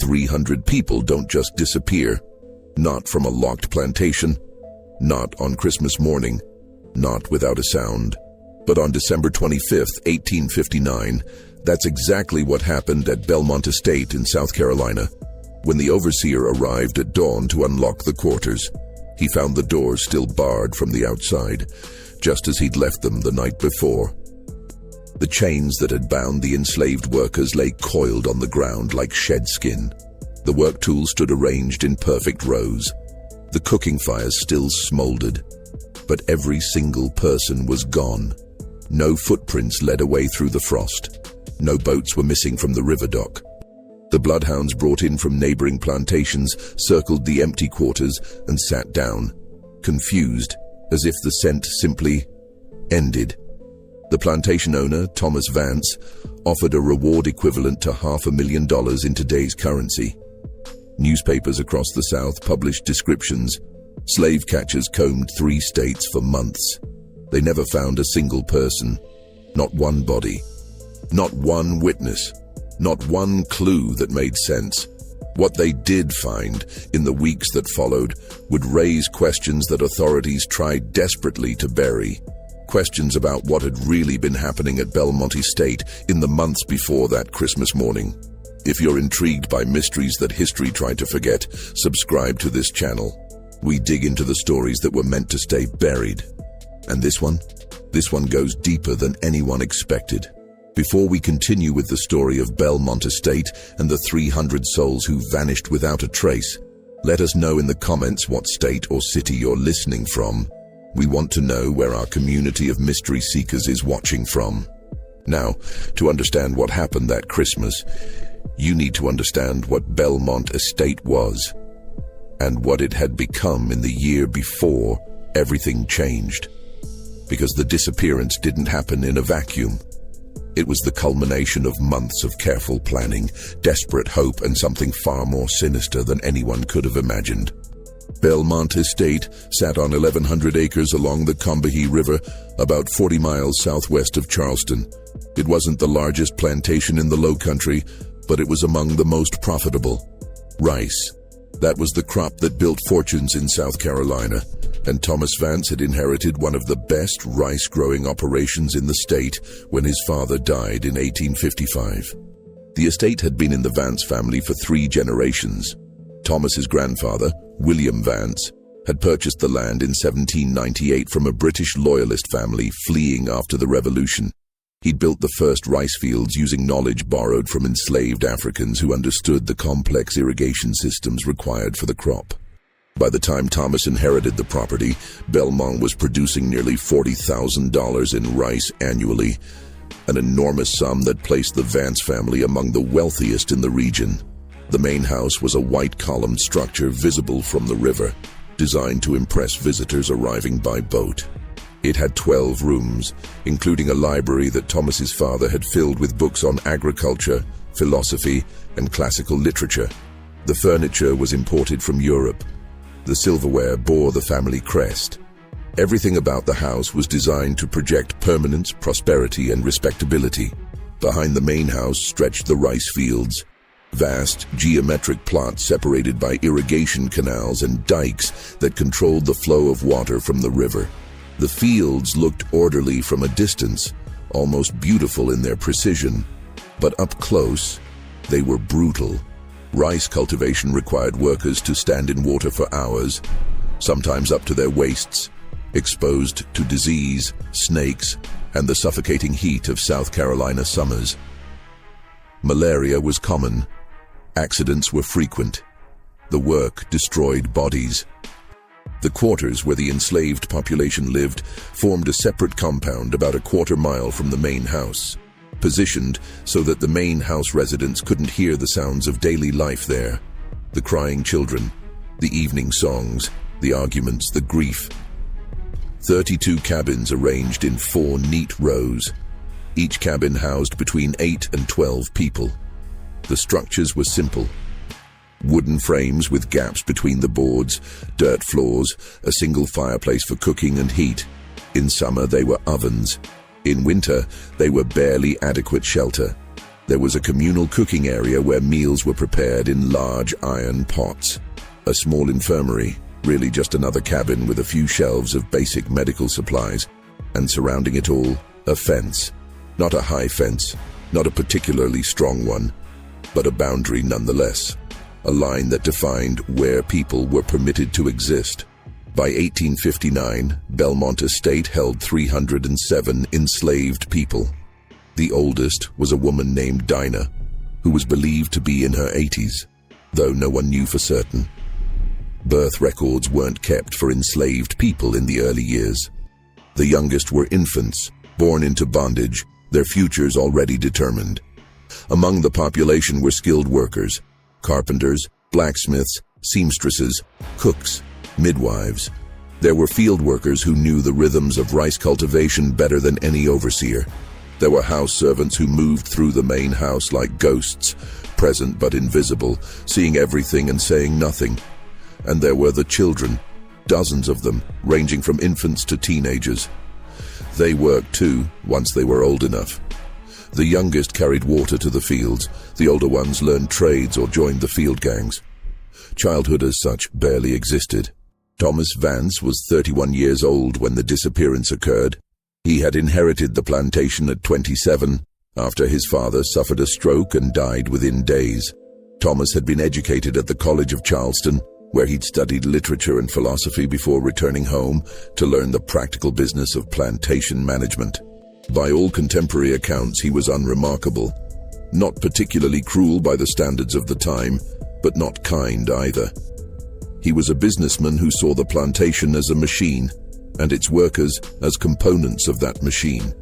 300 people don't just disappear. Not from a locked plantation, not on Christmas morning, not without a sound. But on December 25th, 1859, that's exactly what happened at Belmont Estate in South Carolina. When the overseer arrived at dawn to unlock the quarters, he found the doors still barred from the outside, just as he'd left them the night before. The chains that had bound the enslaved workers lay coiled on the ground like shed skin. The work tools stood arranged in perfect rows. The cooking fires still smoldered, but every single person was gone. No footprints led away through the frost. No boats were missing from the river dock. The bloodhounds brought in from neighboring plantations circled the empty quarters and sat down, confused, as if the scent simply ended. The plantation owner, Thomas Vance, offered a reward equivalent to $500,000 in today's currency. Newspapers across the South published descriptions. Slave catchers combed 3 states for months. They never found a single person, not one body, not one witness, not one clue that made sense. What they did find in the weeks that followed would raise questions that authorities tried desperately to bury. Questions about what had really been happening at Belmont Estate in the months before that Christmas morning. If you're intrigued by mysteries that history tried to forget, subscribe to this channel. We dig into the stories that were meant to stay buried. And this one goes deeper than anyone expected. Before we continue with the story of Belmont Estate and the 300 souls who vanished without a trace, let us know in the comments what state or city you're listening from. We want to know where our community of mystery seekers is watching from. Now, to understand what happened that Christmas, you need to understand what Belmont Estate was, and what it had become in the year before everything changed. Because the disappearance didn't happen in a vacuum. It was the culmination of months of careful planning, desperate hope, and something far more sinister than anyone could have imagined. Belmont Estate sat on 1,100 acres along the Combahee River, about 40 miles southwest of Charleston. It wasn't the largest plantation in the Low Country, but it was among the most profitable. Rice. That was the crop that built fortunes in South Carolina, and Thomas Vance had inherited one of the best rice-growing operations in the state when his father died in 1855. The estate had been in the Vance family for 3 generations. Thomas's grandfather, William Vance, had purchased the land in 1798 from a British loyalist family fleeing after the Revolution. He'd built the first rice fields using knowledge borrowed from enslaved Africans who understood the complex irrigation systems required for the crop. By the time Thomas inherited the property, Belmont was producing nearly $40,000 in rice annually, an enormous sum that placed the Vance family among the wealthiest in the region. The main house was a white-columned structure visible from the river, designed to impress visitors arriving by boat. It had 12 rooms, including a library that Thomas's father had filled with books on agriculture, philosophy, and classical literature. The furniture was imported from Europe. The silverware bore the family crest. Everything about the house was designed to project permanence, prosperity, and respectability. Behind the main house stretched the rice fields, vast geometric plots separated by irrigation canals and dikes that controlled the flow of water from the river. The fields looked orderly from a distance, almost beautiful in their precision, but up close, they were brutal. Rice cultivation required workers to stand in water for hours, sometimes up to their waists, exposed to disease, snakes, and the suffocating heat of South Carolina summers. Malaria was common. Accidents were frequent. The work destroyed bodies. The quarters where the enslaved population lived formed a separate compound about a quarter mile from the main house, positioned so that the main house residents couldn't hear the sounds of daily life there. The crying children, the evening songs, the arguments, the grief. 32 cabins arranged in 4 neat rows. Each cabin housed between 8 and 12 people. The structures were simple. Wooden frames with gaps between the boards, dirt floors, a single fireplace for cooking and heat. In summer, they were ovens. In winter, they were barely adequate shelter. There was a communal cooking area where meals were prepared in large iron pots. A small infirmary, really just another cabin with a few shelves of basic medical supplies, and surrounding it all, a fence. Not a high fence, not a particularly strong one, but a boundary nonetheless. A line that defined where people were permitted to exist. By 1859, Belmont Estate held 307 enslaved people. The oldest was a woman named Dinah, who was believed to be in her 80s, though no one knew for certain. Birth records weren't kept for enslaved people in the early years. The youngest were infants, born into bondage, their futures already determined. Among the population were skilled workers, carpenters, blacksmiths, seamstresses, cooks, midwives. There were field workers who knew the rhythms of rice cultivation better than any overseer. There were house servants who moved through the main house like ghosts, present but invisible, seeing everything and saying nothing. And there were the children, dozens of them, ranging from infants to teenagers. They worked too, once they were old enough. The youngest carried water to the fields, the older ones learned trades or joined the field gangs. Childhood as such barely existed. Thomas Vance was 31 years old when the disappearance occurred. He had inherited the plantation at 27, after his father suffered a stroke and died within days. Thomas had been educated at the College of Charleston, where he'd studied literature and philosophy before returning home to learn the practical business of plantation management. By all contemporary accounts, he was unremarkable. Not particularly cruel by the standards of the time, but not kind either. He was a businessman who saw the plantation as a machine, and its workers as components of that machine.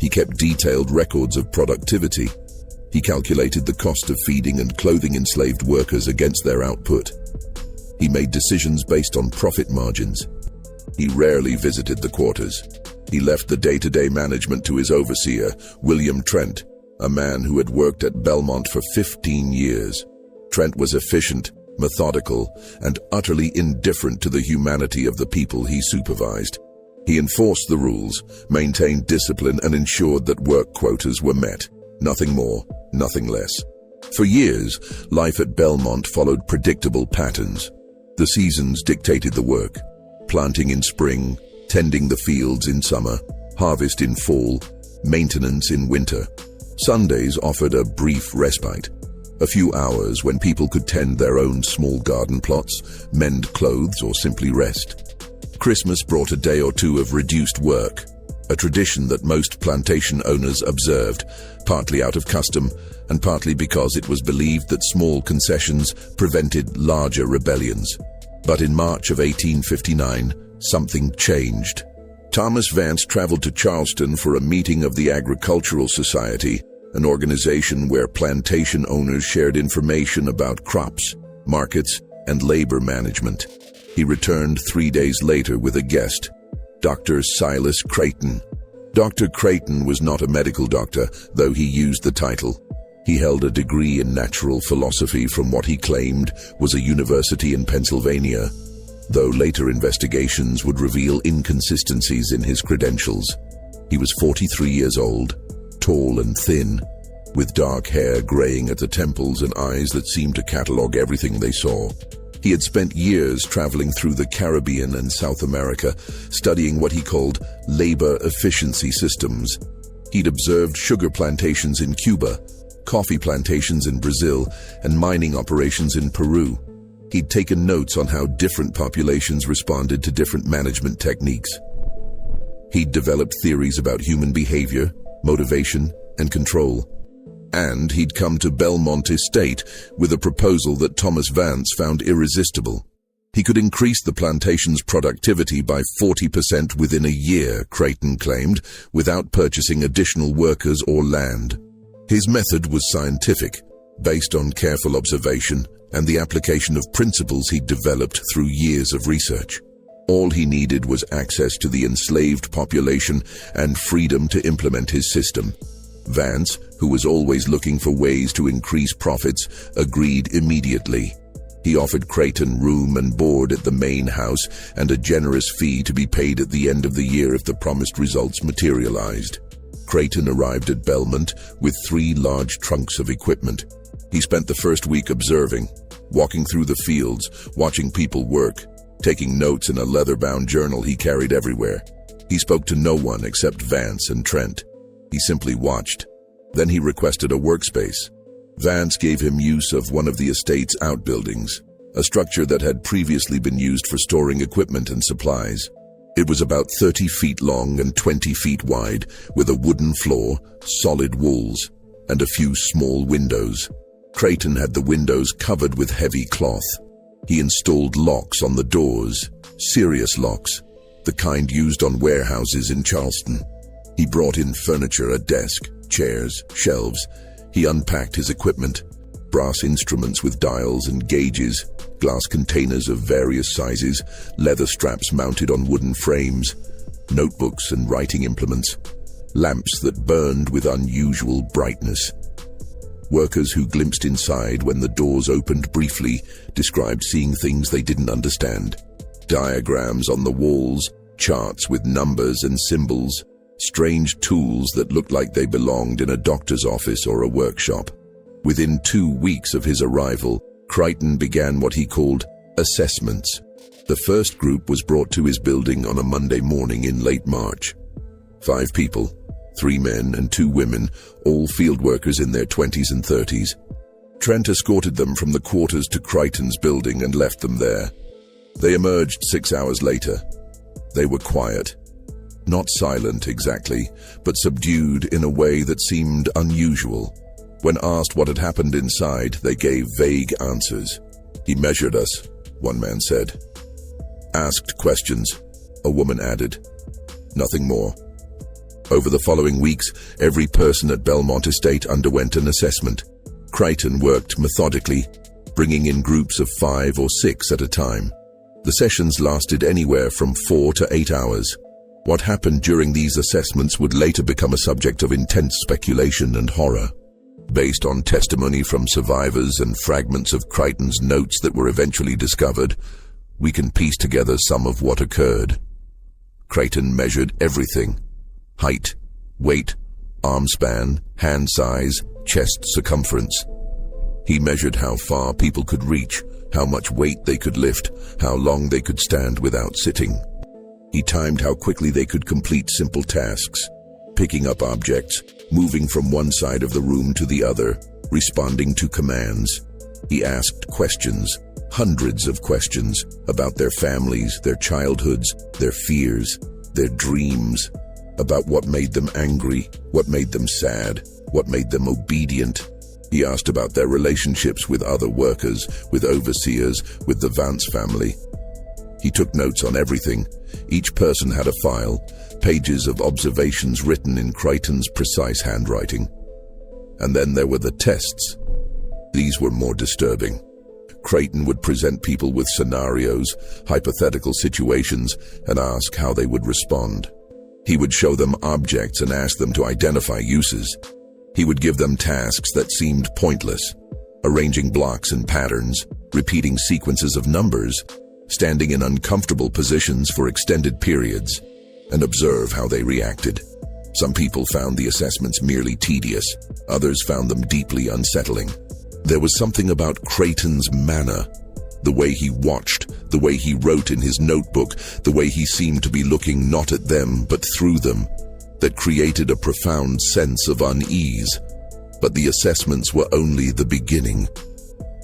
He kept detailed records of productivity. He calculated the cost of feeding and clothing enslaved workers against their output. He made decisions based on profit margins. He rarely visited the quarters. He left the day-to-day management to his overseer, William Trent, a man who had worked at Belmont for 15 years. Trent was efficient, methodical, and utterly indifferent to the humanity of the people he supervised. He enforced the rules, maintained discipline, and ensured that work quotas were met. Nothing more, nothing less. For years, life at Belmont followed predictable patterns. The seasons dictated the work. Planting in spring, tending the fields in summer, harvest in fall, maintenance in winter. Sundays offered a brief respite. A few hours when people could tend their own small garden plots, mend clothes, or simply rest. Christmas brought a day or two of reduced work, a tradition that most plantation owners observed, partly out of custom and partly because it was believed that small concessions prevented larger rebellions. But in March of 1859, something changed. Thomas Vance traveled to Charleston for a meeting of the Agricultural Society, an organization where plantation owners shared information about crops, markets, and labor management. He returned 3 days later with a guest, Dr. Silas Creighton. Dr. Creighton was not a medical doctor, though he used the title. He held a degree in natural philosophy from what he claimed was a university in Pennsylvania, though later investigations would reveal inconsistencies in his credentials. He was 43 years old, tall and thin, with dark hair graying at the temples and eyes that seemed to catalog everything they saw. He had spent years traveling through the Caribbean and South America, studying what he called labor efficiency systems. He'd observed sugar plantations in Cuba, coffee plantations in Brazil, and mining operations in Peru. He'd taken notes on how different populations responded to different management techniques. He'd developed theories about human behavior, motivation, and control. And he'd come to Belmont Estate with a proposal that Thomas Vance found irresistible. He could increase the plantation's productivity by 40% within a year, Creighton claimed, without purchasing additional workers or land. His method was scientific, based on careful observation and the application of principles he'd developed through years of research. All he needed was access to the enslaved population and freedom to implement his system. Vance, who was always looking for ways to increase profits, agreed immediately. He offered Creighton room and board at the main house and a generous fee to be paid at the end of the year if the promised results materialized. Creighton arrived at Belmont with 3 large trunks of equipment. He spent the first week observing, walking through the fields, watching people work, taking notes in a leather-bound journal he carried everywhere. He spoke to no one except Vance and Trent. He simply watched. Then he requested a workspace. Vance gave him use of one of the estate's outbuildings, a structure that had previously been used for storing equipment and supplies. It was about 30 feet long and 20 feet wide, with a wooden floor, solid walls, and a few small windows. Creighton had the windows covered with heavy cloth. He installed locks on the doors, serious locks, the kind used on warehouses in Charleston. He brought in furniture, a desk, chairs, shelves. He unpacked his equipment, brass instruments with dials and gauges, glass containers of various sizes, leather straps mounted on wooden frames, notebooks and writing implements, lamps that burned with unusual brightness. Workers who glimpsed inside when the doors opened briefly described seeing things they didn't understand. Diagrams on the walls, charts with numbers and symbols, strange tools that looked like they belonged in a doctor's office or a workshop. Within 2 weeks of his arrival, Creighton began what he called assessments. The first group was brought to his building on a Monday morning in late March. 5 people, 3 men and 2 women, all field workers in their 20s and 30s. Trent escorted them from the quarters to Creighton's building and left them there. They emerged 6 hours later. They were quiet. Not silent exactly, but subdued in a way that seemed unusual. When asked what had happened inside, they gave vague answers. "He measured us," one man said. "Asked questions," a woman added. "Nothing more." Over the following weeks, every person at Belmont Estate underwent an assessment. Creighton worked methodically, bringing in groups of 5 or 6 at a time. The sessions lasted anywhere from 4 to 8 hours. What happened during these assessments would later become a subject of intense speculation and horror. Based on testimony from survivors and fragments of Creighton's notes that were eventually discovered, we can piece together some of what occurred. Creighton measured everything: height, weight, arm span, hand size, chest circumference. He measured how far people could reach, how much weight they could lift, how long they could stand without sitting. He timed how quickly they could complete simple tasks, picking up objects, moving from one side of the room to the other, responding to commands. He asked questions, hundreds of questions, about their families, their childhoods, their fears, their dreams, about what made them angry, what made them sad, what made them obedient. He asked about their relationships with other workers, with overseers, with the Vance family. He took notes on everything. Each person had a file, pages of observations written in Creighton's precise handwriting. And then there were the tests. These were more disturbing. Creighton would present people with scenarios, hypothetical situations, and ask how they would respond. He would show them objects and ask them to identify uses. He would give them tasks that seemed pointless, arranging blocks and patterns, repeating sequences of numbers, standing in uncomfortable positions for extended periods, and observe how they reacted. Some people found the assessments merely tedious. Others found them deeply unsettling. There was something about Creighton's manner, the way he watched, the way he wrote in his notebook, the way he seemed to be looking not at them but through them, that created a profound sense of unease. But the assessments were only the beginning.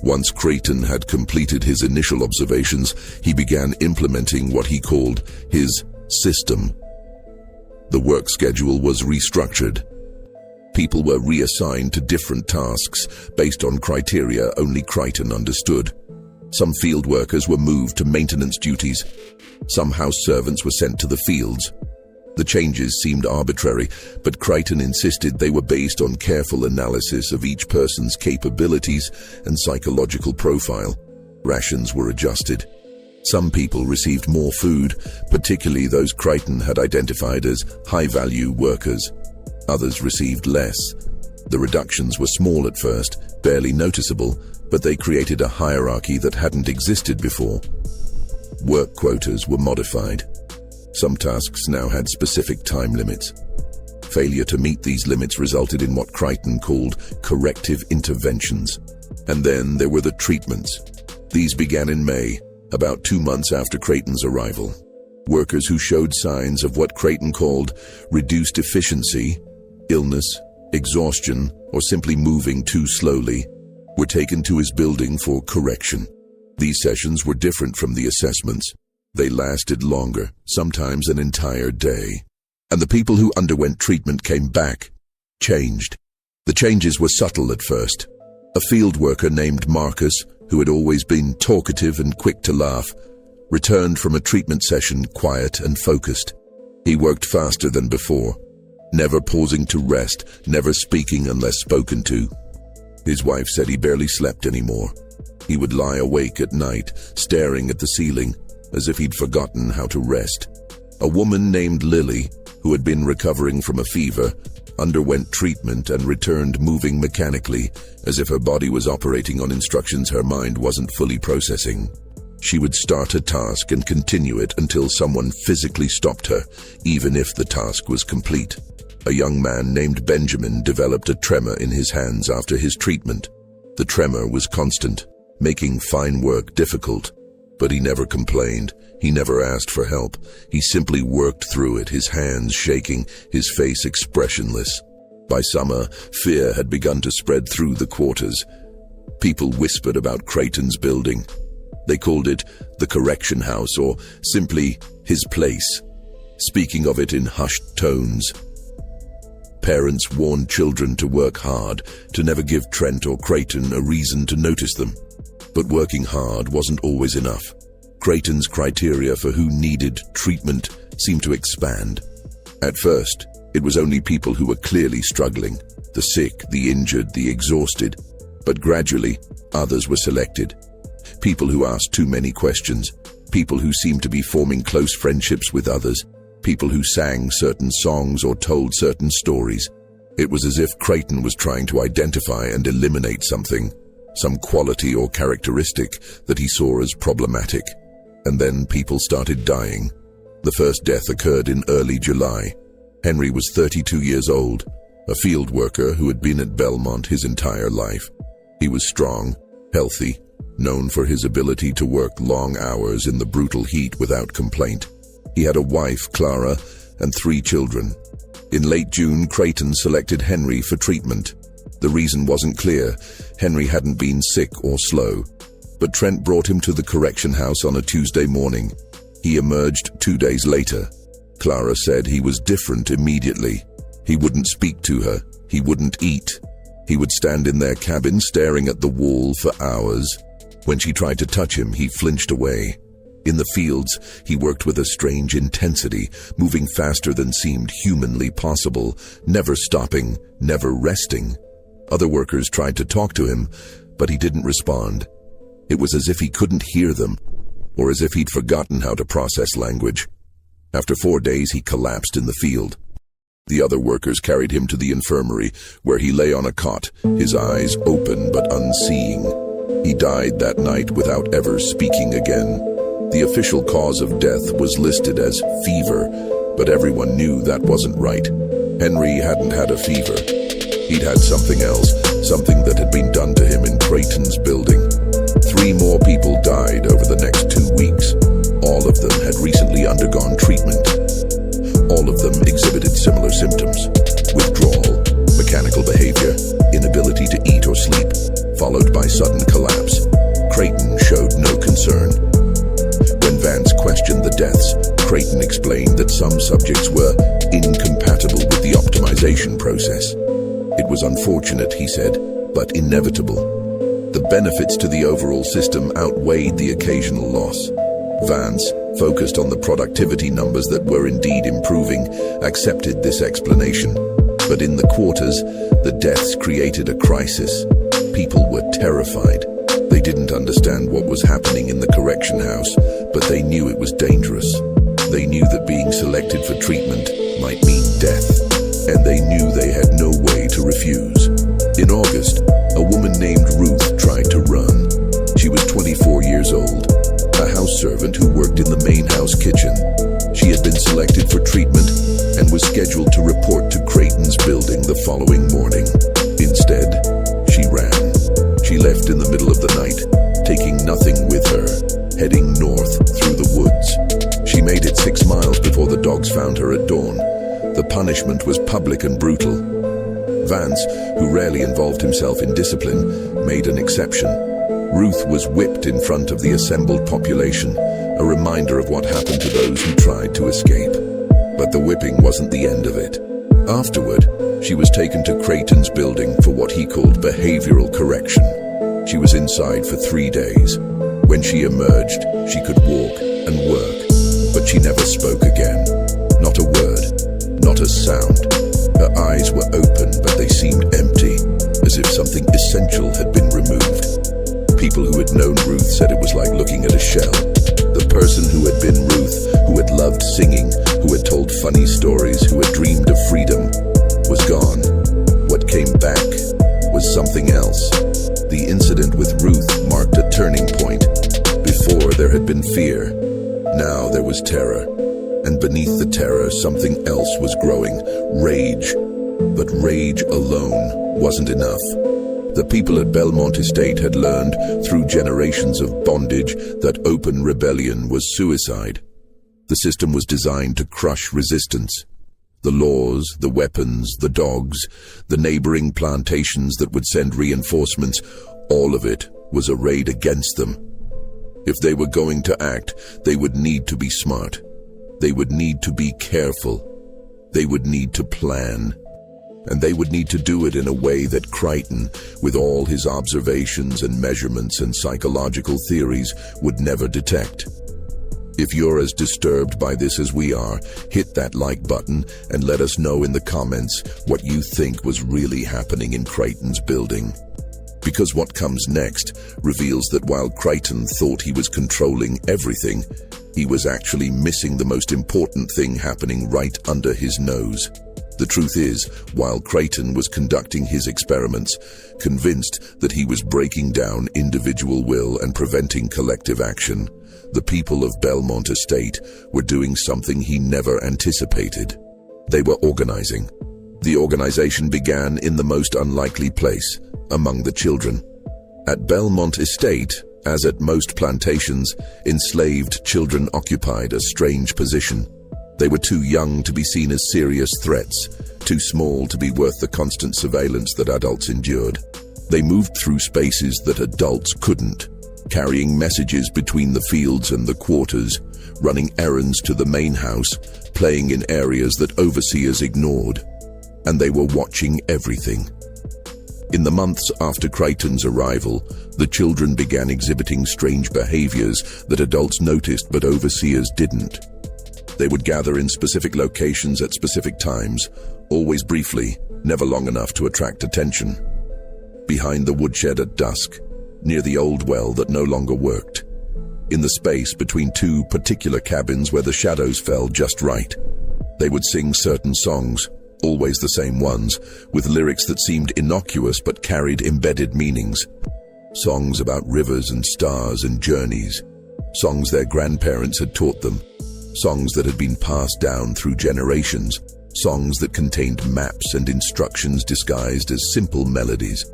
Once Creighton had completed his initial observations, he began implementing what he called his system. The work schedule was restructured. People were reassigned to different tasks based on criteria only Creighton understood. Some field workers were moved to maintenance duties. Some house servants were sent to the fields. The changes seemed arbitrary, but Creighton insisted they were based on careful analysis of each person's capabilities and psychological profile. Rations were adjusted. Some people received more food, particularly those Creighton had identified as high-value workers. Others received less. The reductions were small at first, barely noticeable, but they created a hierarchy that hadn't existed before. Work quotas were modified. Some tasks now had specific time limits. Failure to meet these limits resulted in what Crichton called corrective interventions. And then there were the treatments. These began in May, about 2 months after Creighton's arrival. Workers who showed signs of what Crichton called reduced efficiency, illness, exhaustion, or simply moving too slowly, were taken to his building for correction. These sessions were different from the assessments. They lasted longer, sometimes an entire day. And the people who underwent treatment came back, changed. The changes were subtle at first. A field worker named Marcus, who had always been talkative and quick to laugh, returned from a treatment session quiet and focused. He worked faster than before, never pausing to rest, never speaking unless spoken to. His wife said he barely slept anymore. He would lie awake at night, staring at the ceiling, as if he'd forgotten how to rest. A woman named Lily, who had been recovering from a fever, underwent treatment and returned moving mechanically, as if her body was operating on instructions her mind wasn't fully processing. She would start a task and continue it until someone physically stopped her, even if the task was complete. A young man named Benjamin developed a tremor in his hands after his treatment. The tremor was constant, making fine work difficult. But he never complained. He never asked for help. He simply worked through it, his hands shaking, his face expressionless. By summer, fear had begun to spread through the quarters. People whispered about Crichton's building. They called it the correction house or simply his place, speaking of it in hushed tones. Parents warned children to work hard, to never give Trent or Crichton a reason to notice them. But working hard wasn't always enough. Crichton's criteria for who needed treatment seemed to expand. At first, it was only people who were clearly struggling, the sick, the injured, the exhausted. But gradually, others were selected. People who asked too many questions, people who seemed to be forming close friendships with others, people who sang certain songs or told certain stories. It was as if Crichton was trying to identify and eliminate something, some quality or characteristic that he saw as problematic. And then people started dying. The first death occurred in early July. Henry was 32 years old, a field worker who had been at Belmont his entire life. He was strong, healthy, known for his ability to work long hours in the brutal heat without complaint. He had a wife, Clara, and 3 children. In late June, Crichton selected Henry for treatment. The reason wasn't clear. Henry hadn't been sick or slow. But Trent brought him to the correction house on a Tuesday morning. He emerged 2 days later. Clara said he was different immediately. He wouldn't speak to her. He wouldn't eat. He would stand in their cabin staring at the wall for hours. When she tried to touch him, he flinched away. In the fields, he worked with a strange intensity, moving faster than seemed humanly possible, never stopping, never resting. Other workers tried to talk to him, but he didn't respond. It was as if he couldn't hear them, or as if he'd forgotten how to process language. After 4 days, he collapsed in the field. The other workers carried him to the infirmary, where he lay on a cot, his eyes open but unseeing. He died that night without ever speaking again. The official cause of death was listed as fever, but everyone knew that wasn't right. Henry hadn't had a fever. He'd had something else, something that had been done to him in Crichton's building. 3 more people died over the next 2 weeks. All of them had recently undergone treatment. All of them exhibited similar symptoms: withdrawal, mechanical behavior, inability to eat or sleep, followed by sudden collapse. Crichton showed no concern. When Vance questioned the deaths, Crichton explained that some subjects were incompatible with the optimization process. It was unfortunate, he said, but inevitable. The benefits to the overall system outweighed the occasional loss. Vance, focused on the productivity numbers that were indeed improving, accepted this explanation. But in the quarters, the deaths created a crisis. People were terrified. They didn't understand what was happening in the correction house, but they knew it was dangerous. They knew that being selected for treatment might mean death, and they knew they had no way to refuse. In August, a woman named Ruth tried to run. She was 24 years old, a house servant who worked in the main house kitchen. She had been selected for treatment and was scheduled to report to Crichton taking nothing with her, heading north through the woods. She made it 6 miles before the dogs found her at dawn. The punishment was public and brutal. Vance, who rarely involved himself in discipline, made an exception. Ruth was whipped in front of the assembled population, a reminder of what happened to those who tried to escape. But the whipping wasn't the end of it. Afterward, she was taken to Creighton's building for what he called behavioral correction. She was inside for 3 days. When she emerged, she could walk and work, but she never spoke again. Not a word, not a sound. Her eyes were open, but they seemed empty, as if something essential had been removed. People who had known Ruth said it was like looking at a shell. The person who had been Ruth, who had loved singing, who had told funny stories, who had dreamed of freedom, was gone. What came back was something else. The incident with Ruth marked a turning point. Before, there had been fear. Now there was terror. And beneath the terror, something else was growing. Rage. But rage alone wasn't enough. The people at Belmont Estate had learned, through generations of bondage, that open rebellion was suicide. The system was designed to crush resistance. The laws, the weapons, the dogs, the neighboring plantations that would send reinforcements, all of it was arrayed against them. If they were going to act, they would need to be smart. They would need to be careful. They would need to plan. And they would need to do it in a way that Crichton, with all his observations and measurements and psychological theories, would never detect. If you're as disturbed by this as we are, hit that like button and let us know in the comments what you think was really happening in Crichton's building. Because what comes next reveals that while Crichton thought he was controlling everything, he was actually missing the most important thing happening right under his nose. The truth is, while Crichton was conducting his experiments, convinced that he was breaking down individual will and preventing collective action, the people of Belmont Estate were doing something he never anticipated. They were organizing. The organization began in the most unlikely place, among the children. At Belmont Estate, as at most plantations, enslaved children occupied a strange position. They were too young to be seen as serious threats, too small to be worth the constant surveillance that adults endured. They moved through spaces that adults couldn't, carrying messages between the fields and the quarters, running errands to the main house, playing in areas that overseers ignored. And they were watching everything. In the months after Crichton's arrival, the children began exhibiting strange behaviors that adults noticed but overseers didn't. They would gather in specific locations at specific times, always briefly, never long enough to attract attention. Behind the woodshed at dusk, near the old well that no longer worked. In the space between 2 particular cabins where the shadows fell just right. They would sing certain songs, always the same ones, with lyrics that seemed innocuous but carried embedded meanings. Songs about rivers and stars and journeys. Songs their grandparents had taught them. Songs that had been passed down through generations. Songs that contained maps and instructions disguised as simple melodies.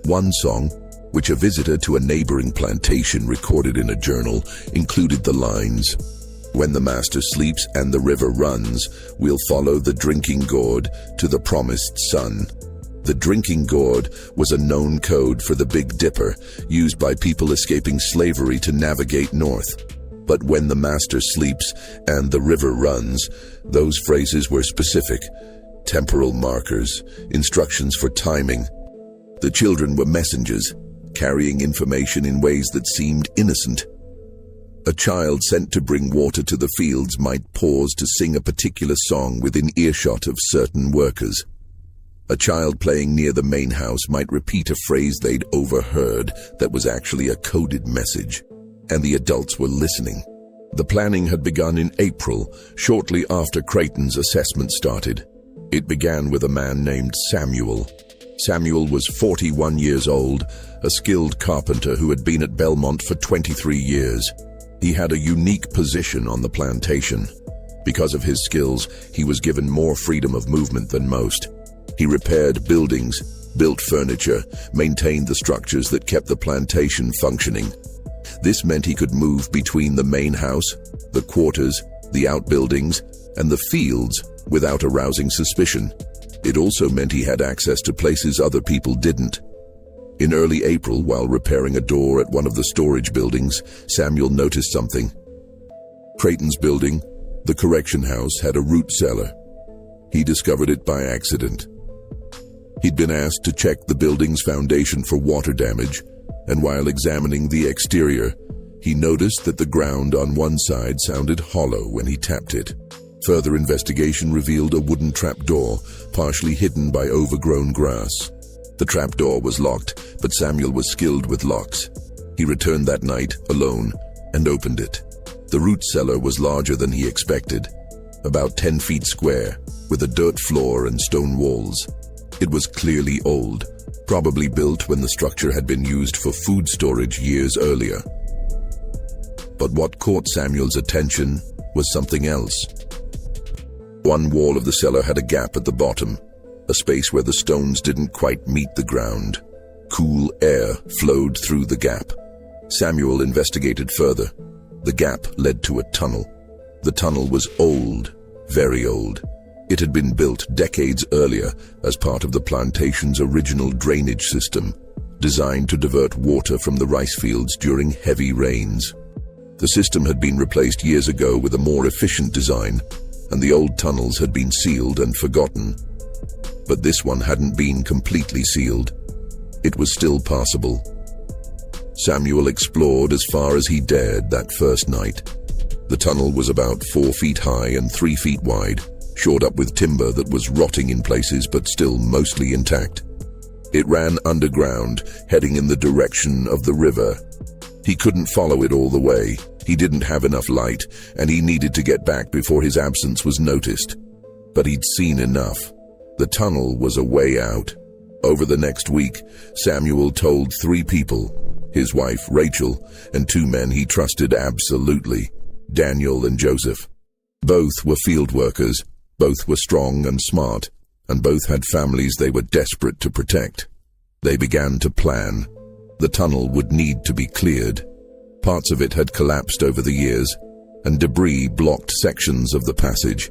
One song, which a visitor to a neighboring plantation recorded in a journal, included the lines, "When the master sleeps and the river runs, we'll follow the drinking gourd to the promised sun." The drinking gourd was a known code for the Big Dipper, used by people escaping slavery to navigate north. But when the master sleeps and the river runs, those phrases were specific, temporal markers, instructions for timing. The children were messengers, carrying information in ways that seemed innocent. A child sent to bring water to the fields might pause to sing a particular song within earshot of certain workers. A child playing near the main house might repeat a phrase they'd overheard that was actually a coded message. And the adults were listening. The planning had begun in April, shortly after Crichton's assessment started. It began with a man named Samuel. Samuel was 41 years old, a skilled carpenter who had been at Belmont for 23 years. He had a unique position on the plantation. Because of his skills, he was given more freedom of movement than most. He repaired buildings, built furniture, maintained the structures that kept the plantation functioning. This meant he could move between the main house, the quarters, the outbuildings, and the fields without arousing suspicion. It also meant he had access to places other people didn't. In early April, while repairing a door at one of the storage buildings, Samuel noticed something. Creighton's building, the correction house, had a root cellar. He discovered it by accident. He'd been asked to check the building's foundation for water damage, and while examining the exterior, he noticed that the ground on one side sounded hollow when he tapped it. Further investigation revealed a wooden trapdoor, partially hidden by overgrown grass. The trapdoor was locked, but Samuel was skilled with locks. He returned that night, alone, and opened it. The root cellar was larger than he expected, about 10 feet square, with a dirt floor and stone walls. It was clearly old, probably built when the structure had been used for food storage years earlier. But what caught Samuel's attention was something else. One wall of the cellar had a gap at the bottom, a space where the stones didn't quite meet the ground. Cool air flowed through the gap. Samuel investigated further. The gap led to a tunnel. The tunnel was old, very old. It had been built decades earlier as part of the plantation's original drainage system, designed to divert water from the rice fields during heavy rains. The system had been replaced years ago with a more efficient design, and the old tunnels had been sealed and forgotten. But this one hadn't been completely sealed. It was still passable. Samuel explored as far as he dared that first night. The tunnel was about 4 feet high and 3 feet wide, shored up with timber that was rotting in places but still mostly intact. It ran underground, heading in the direction of the river. He couldn't follow it all the way. He didn't have enough light, and he needed to get back before his absence was noticed. But he'd seen enough. The tunnel was a way out. Over the next week, Samuel told 3 people, his wife, Rachel, and 2 men he trusted absolutely, Daniel and Joseph. Both were field workers, both were strong and smart, and both had families they were desperate to protect. They began to plan. The tunnel would need to be cleared. Parts of it had collapsed over the years, and debris blocked sections of the passage.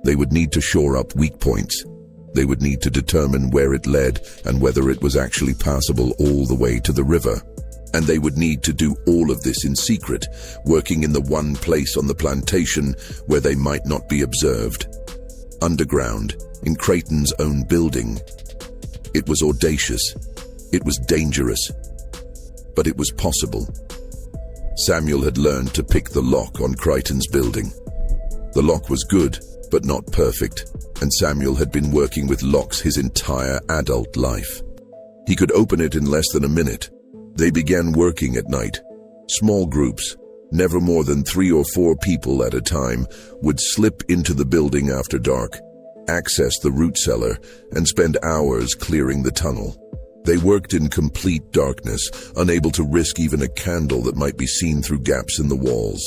They would need to shore up weak points. They would need to determine where it led and whether it was actually passable all the way to the river. And they would need to do all of this in secret, working in the one place on the plantation where they might not be observed. Underground, in Creighton's own building. It was audacious. It was dangerous. But it was possible. Samuel had learned to pick the lock on Creighton's building. The lock was good, but not perfect, and Samuel had been working with locks his entire adult life. He could open it in less than a minute. They began working at night. Small groups, never more than 3 or 4 people at a time, would slip into the building after dark, access the root cellar, and spend hours clearing the tunnel. They worked in complete darkness, unable to risk even a candle that might be seen through gaps in the walls.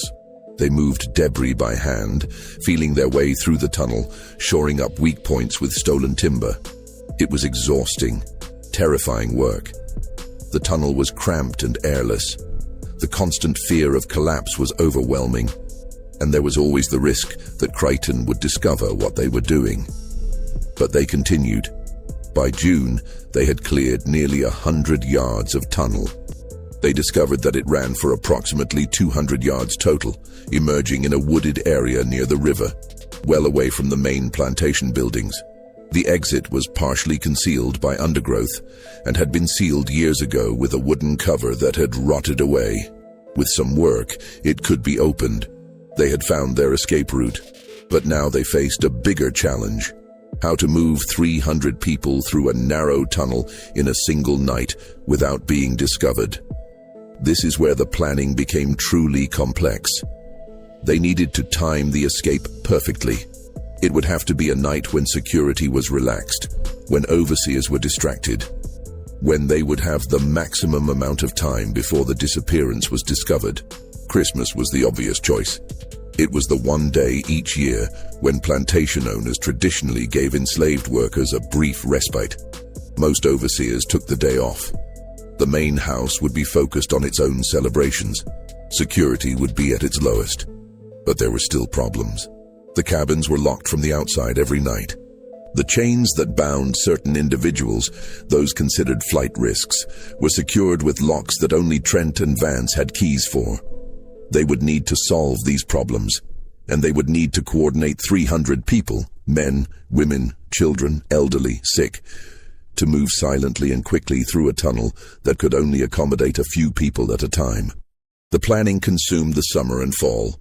They moved debris by hand, feeling their way through the tunnel, shoring up weak points with stolen timber. It was exhausting, terrifying work. The tunnel was cramped and airless. The constant fear of collapse was overwhelming, and there was always the risk that Creighton would discover what they were doing. But they continued. By June, they had cleared nearly 100 yards of tunnel. They discovered that it ran for approximately 200 yards total, emerging in a wooded area near the river, well away from the main plantation buildings. The exit was partially concealed by undergrowth and had been sealed years ago with a wooden cover that had rotted away. With some work, it could be opened. They had found their escape route, but now they faced a bigger challenge: how to move 300 people through a narrow tunnel in a single night without being discovered. This is where the planning became truly complex. They needed to time the escape perfectly. It would have to be a night when security was relaxed, when overseers were distracted, when they would have the maximum amount of time before the disappearance was discovered. Christmas was the obvious choice. It was the one day each year when plantation owners traditionally gave enslaved workers a brief respite. Most overseers took the day off. The main house would be focused on its own celebrations, Security would be at its lowest. But there were still problems. The cabins were locked from the outside every night. The chains that bound certain individuals, those considered flight risks, were secured with locks that only Trent and Vance had keys for. They would need to solve these problems, and they would need to coordinate 300 people, men, women, children, elderly, sick, to move silently and quickly through a tunnel that could only accommodate a few people at a time. The planning consumed the summer and fall.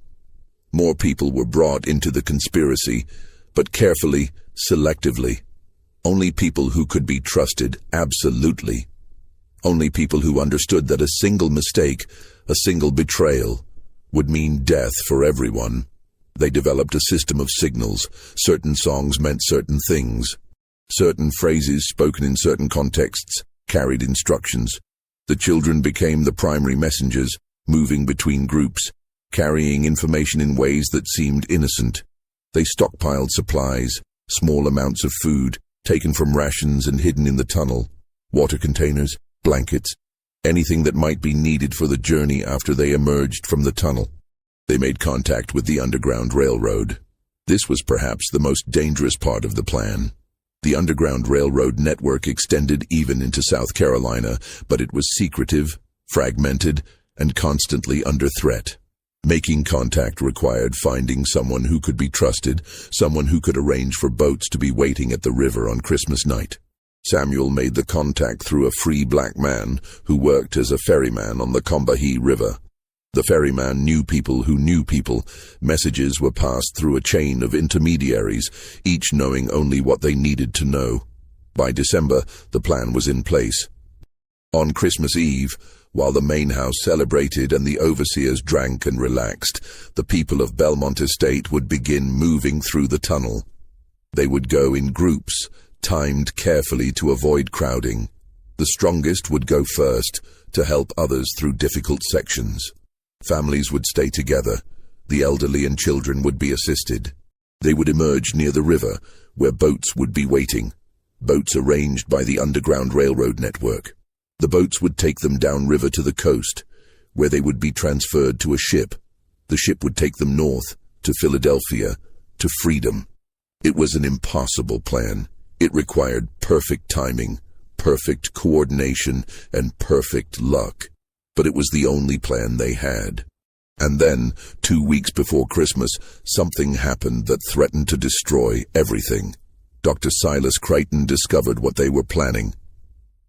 More people were brought into the conspiracy, but carefully, selectively. Only people who could be trusted, absolutely. Only people who understood that a single mistake, a single betrayal, would mean death for everyone. They developed a system of signals. Certain songs meant certain things. Certain phrases spoken in certain contexts carried instructions. The children became the primary messengers, moving between groups, carrying information in ways that seemed innocent. They stockpiled supplies, small amounts of food, taken from rations and hidden in the tunnel, water containers, blankets, anything that might be needed for the journey after they emerged from the tunnel. They made contact with the Underground Railroad. This was perhaps the most dangerous part of the plan. The Underground Railroad network extended even into South Carolina, but it was secretive, fragmented, and constantly under threat. Making contact required finding someone who could be trusted, someone who could arrange for boats to be waiting at the river on Christmas night. Samuel made the contact through a free black man who worked as a ferryman on the Combahee River. The ferryman knew people who knew people. Messages were passed through a chain of intermediaries, each knowing only what they needed to know. By December, the plan was in place. On Christmas Eve, while the main house celebrated and the overseers drank and relaxed, the people of Belmont Estate would begin moving through the tunnel. They would go in groups, timed carefully to avoid crowding. The strongest would go first to help others through difficult sections. Families would stay together. The elderly and children would be assisted. They would emerge near the river, where boats would be waiting, boats arranged by the Underground Railroad network. The boats would take them downriver to the coast, where they would be transferred to a ship. The ship would take them north, to Philadelphia, to freedom. It was an impossible plan. It required perfect timing, perfect coordination, and perfect luck. But it was the only plan they had. And then, 2 weeks before Christmas, something happened that threatened to destroy everything. Dr. Silas Creighton discovered what they were planning.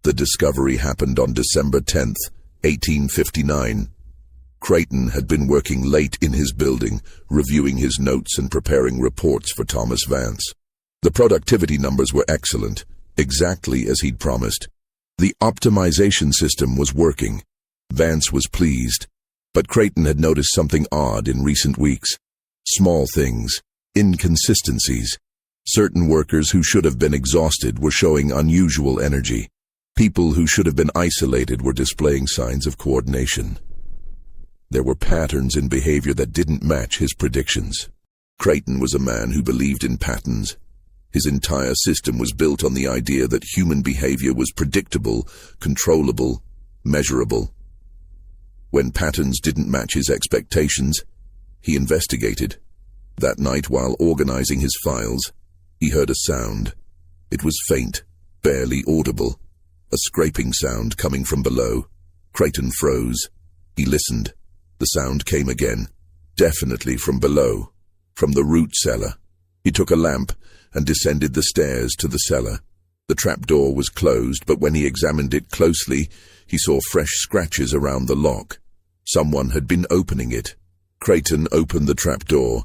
The discovery happened on December 10th, 1859. Creighton had been working late in his building, reviewing his notes and preparing reports for Thomas Vance. The productivity numbers were excellent, exactly as he'd promised. The optimization system was working. Vance was pleased, but Creighton had noticed something odd in recent weeks. Small things, inconsistencies. Certain workers who should have been exhausted were showing unusual energy. People who should have been isolated were displaying signs of coordination. There were patterns in behavior that didn't match his predictions. Creighton was a man who believed in patterns. His entire system was built on the idea that human behavior was predictable, controllable, measurable. When patterns didn't match his expectations, he investigated. That night, while organizing his files, he heard a sound. It was faint, barely audible. A scraping sound coming from below. Creighton froze. He listened. The sound came again, definitely from below, from the root cellar. He took a lamp and descended the stairs to the cellar. The trapdoor was closed, but when he examined it closely, he saw fresh scratches around the lock. Someone had been opening it. Creighton opened the trapdoor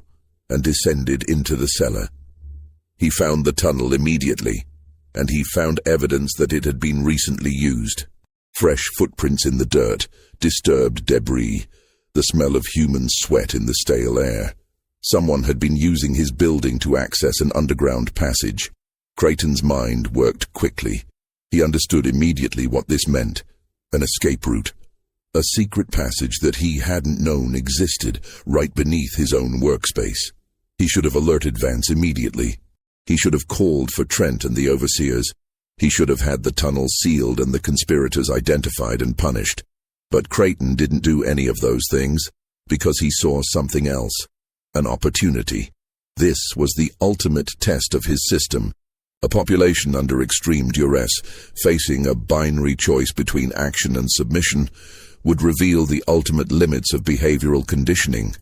and descended into the cellar. He found the tunnel immediately, and he found evidence that it had been recently used. Fresh footprints in the dirt, disturbed debris, the smell of human sweat in the stale air. Someone had been using his building to access an underground passage. Creighton's mind worked quickly. He understood immediately what this meant. An escape route. A secret passage that he hadn't known existed right beneath his own workspace. He should have alerted Vance immediately. He should have called for Trent and the overseers. He should have had the tunnel sealed and the conspirators identified and punished. But Creighton didn't do any of those things because he saw something else, an opportunity. This was the ultimate test of his system. A population under extreme duress, facing a binary choice between action and submission, would reveal the ultimate limits of behavioral conditioning.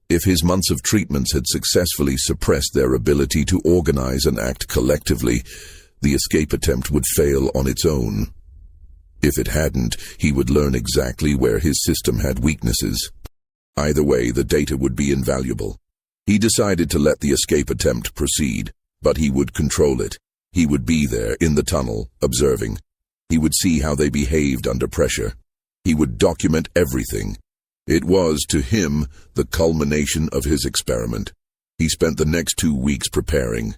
If his months of treatments had successfully suppressed their ability to organize and act collectively, the escape attempt would fail on its own. If it hadn't, he would learn exactly where his system had weaknesses. Either way, the data would be invaluable. He decided to let the escape attempt proceed, but he would control it. He would be there, in the tunnel, observing. He would see how they behaved under pressure. He would document everything. It was, to him, the culmination of his experiment. He spent the next 2 weeks preparing.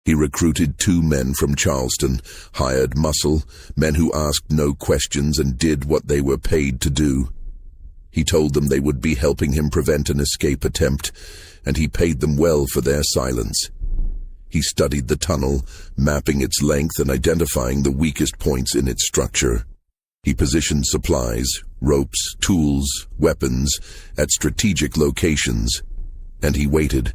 He recruited 2 men from Charleston, hired muscle, men who asked no questions and did what they were paid to do. He told them they would be helping him prevent an escape attempt, and he paid them well for their silence. He studied the tunnel, mapping its length and identifying the weakest points in its structure. He positioned supplies, ropes, tools, weapons, at strategic locations, and he waited.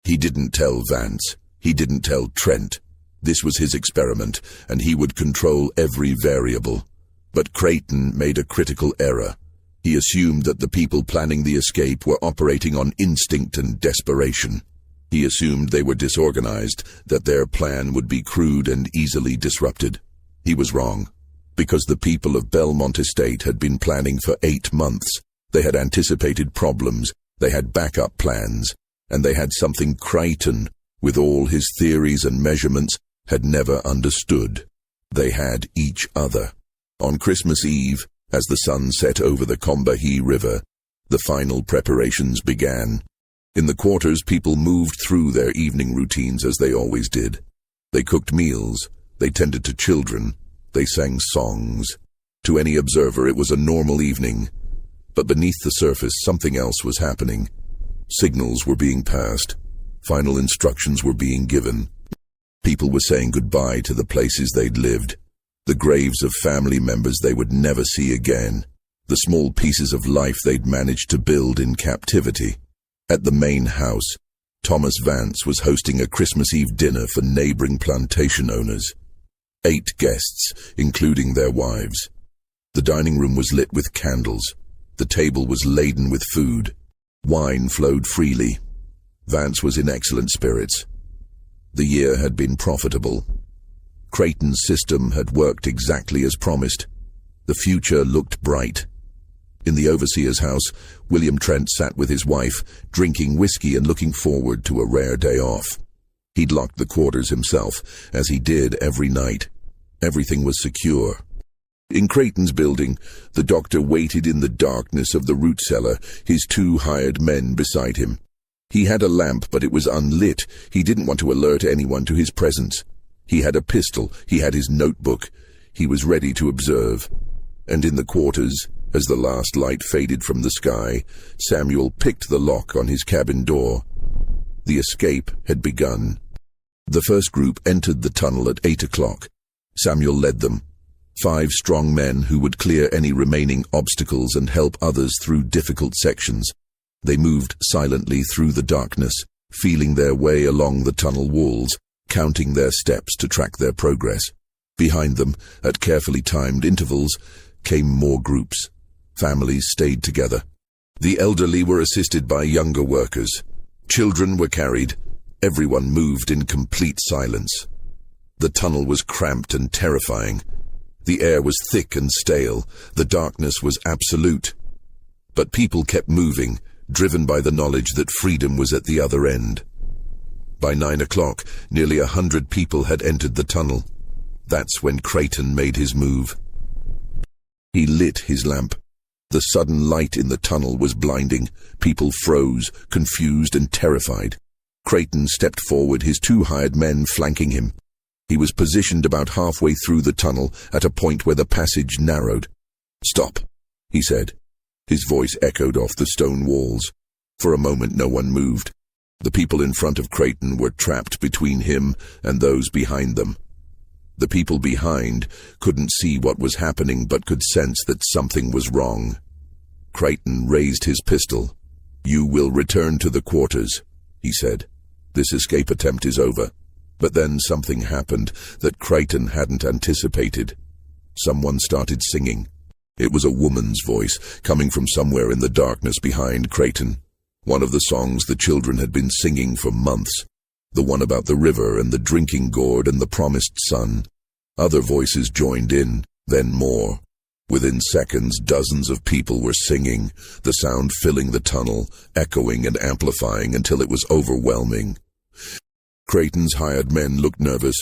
He didn't tell Vance. He didn't tell Trent. This was his experiment, and he would control every variable. But Creighton made a critical error. He assumed that the people planning the escape were operating on instinct and desperation. He assumed they were disorganized, that their plan would be crude and easily disrupted. He was wrong. Because the people of Belmont Estate had been planning for 8 months, they had anticipated problems, they had backup plans, and they had something Creighton, with all his theories and measurements, had never understood. They had each other. On Christmas Eve, as the sun set over the Combahee River, the final preparations began. In the quarters, people moved through their evening routines as they always did. They cooked meals, they tended to children, they sang songs. To any observer, it was a normal evening. But beneath the surface, something else was happening. Signals were being passed. Final instructions were being given. People were saying goodbye to the places they'd lived, the graves of family members they would never see again, the small pieces of life they'd managed to build in captivity. At the main house, Thomas Vance was hosting a Christmas Eve dinner for neighboring plantation owners. 8 guests, including their wives. The dining room was lit with candles. The table was laden with food. Wine flowed freely. Vance was in excellent spirits. The year had been profitable. Creighton's system had worked exactly as promised. The future looked bright. In the overseer's house, William Trent sat with his wife, drinking whiskey and looking forward to a rare day off. He'd locked the quarters himself, as he did every night. Everything was secure. In Creighton's building, the doctor waited in the darkness of the root cellar, his 2 hired men beside him. He had a lamp, but it was unlit. He didn't want to alert anyone to his presence. He had a pistol. He had his notebook. He was ready to observe. And in the quarters, as the last light faded from the sky, Samuel picked the lock on his cabin door. The escape had begun. The first group entered the tunnel at 8 o'clock. Samuel led them. 5 strong men who would clear any remaining obstacles and help others through difficult sections. They moved silently through the darkness, feeling their way along the tunnel walls, counting their steps to track their progress. Behind them, at carefully timed intervals, came more groups. Families stayed together. The elderly were assisted by younger workers. Children were carried. Everyone moved in complete silence. The tunnel was cramped and terrifying. The air was thick and stale. The darkness was absolute. But people kept moving, driven by the knowledge that freedom was at the other end. By 9 o'clock, nearly 100 people had entered the tunnel. That's when Creighton made his move. He lit his lamp. The sudden light in the tunnel was blinding. People froze, confused and terrified. Creighton stepped forward, his 2 hired men flanking him. He was positioned about halfway through the tunnel, at a point where the passage narrowed. "Stop," he said. His voice echoed off the stone walls. For a moment no one moved. The people in front of Creighton were trapped between him and those behind them. The people behind couldn't see what was happening but could sense that something was wrong. Crichton raised his pistol. "You will return to the quarters," he said. "This escape attempt is over." But then something happened that Crichton hadn't anticipated. Someone started singing. It was a woman's voice, coming from somewhere in the darkness behind Crichton. One of the songs the children had been singing for months. The one about the river and the drinking gourd and the promised son. Other voices joined in, then more. Within seconds, dozens of people were singing, the sound filling the tunnel, echoing and amplifying until it was overwhelming. Crichton's hired men looked nervous.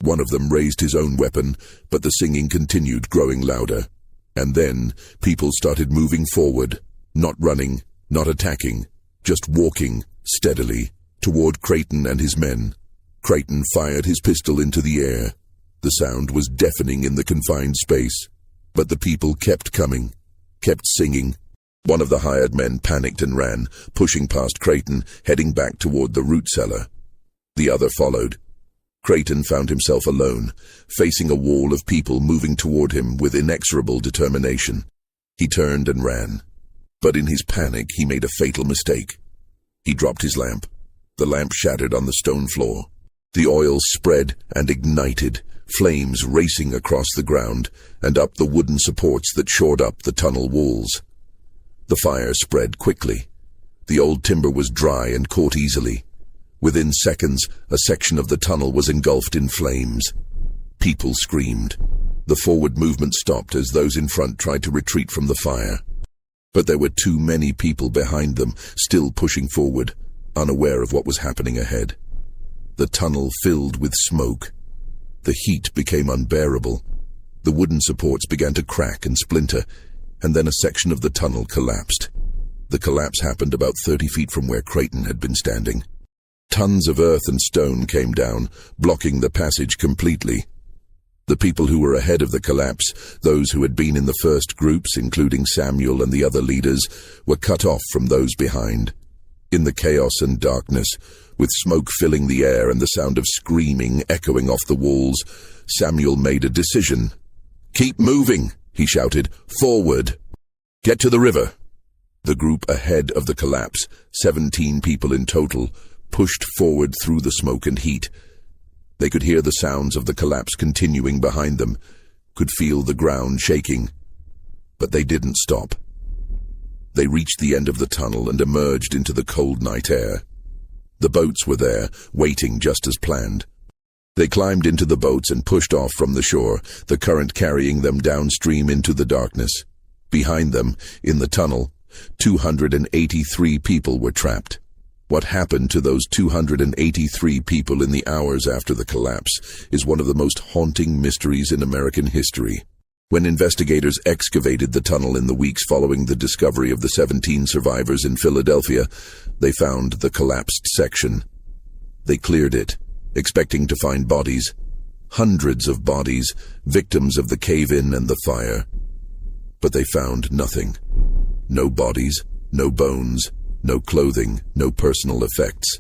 One of them raised his own weapon, but the singing continued, growing louder. And then, people started moving forward, not running, not attacking, just walking, steadily, toward Crichton and his men. Crichton fired his pistol into the air. The sound was deafening in the confined space. But the people kept coming, kept singing. One of the hired men panicked and ran, pushing past Crichton, heading back toward the root cellar. The other followed. Crichton found himself alone, facing a wall of people moving toward him with inexorable determination. He turned and ran. But in his panic, he made a fatal mistake. He dropped his lamp. The lamp shattered on the stone floor. The oil spread and ignited, flames racing across the ground and up the wooden supports that shored up the tunnel walls. The fire spread quickly. The old timber was dry and caught easily. Within seconds, a section of the tunnel was engulfed in flames. People screamed. The forward movement stopped as those in front tried to retreat from the fire. But there were too many people behind them, still pushing forward, unaware of what was happening ahead. The tunnel filled with smoke. The heat became unbearable. The wooden supports began to crack and splinter, and then a section of the tunnel collapsed. The collapse happened about 30 feet from where Crichton had been standing. Tons of earth and stone came down, blocking the passage completely. The people who were ahead of the collapse, those who had been in the first groups, including Samuel and the other leaders, were cut off from those behind. In the chaos and darkness, with smoke filling the air and the sound of screaming echoing off the walls, Samuel made a decision. "Keep moving," he shouted. "Forward. Get to the river." The group ahead of the collapse, 17 people in total, pushed forward through the smoke and heat. They could hear the sounds of the collapse continuing behind them, could feel the ground shaking. But they didn't stop. They reached the end of the tunnel and emerged into the cold night air. The boats were there, waiting just as planned. They climbed into the boats and pushed off from the shore, the current carrying them downstream into the darkness. Behind them, in the tunnel, 283 people were trapped. What happened to those 283 people in the hours after the collapse is one of the most haunting mysteries in American history. When investigators excavated the tunnel in the weeks following the discovery of the 17 survivors in Philadelphia, they found the collapsed section. They cleared it, expecting to find bodies. Hundreds of bodies, victims of the cave-in and the fire. But they found nothing. No bodies, no bones, no clothing, no personal effects.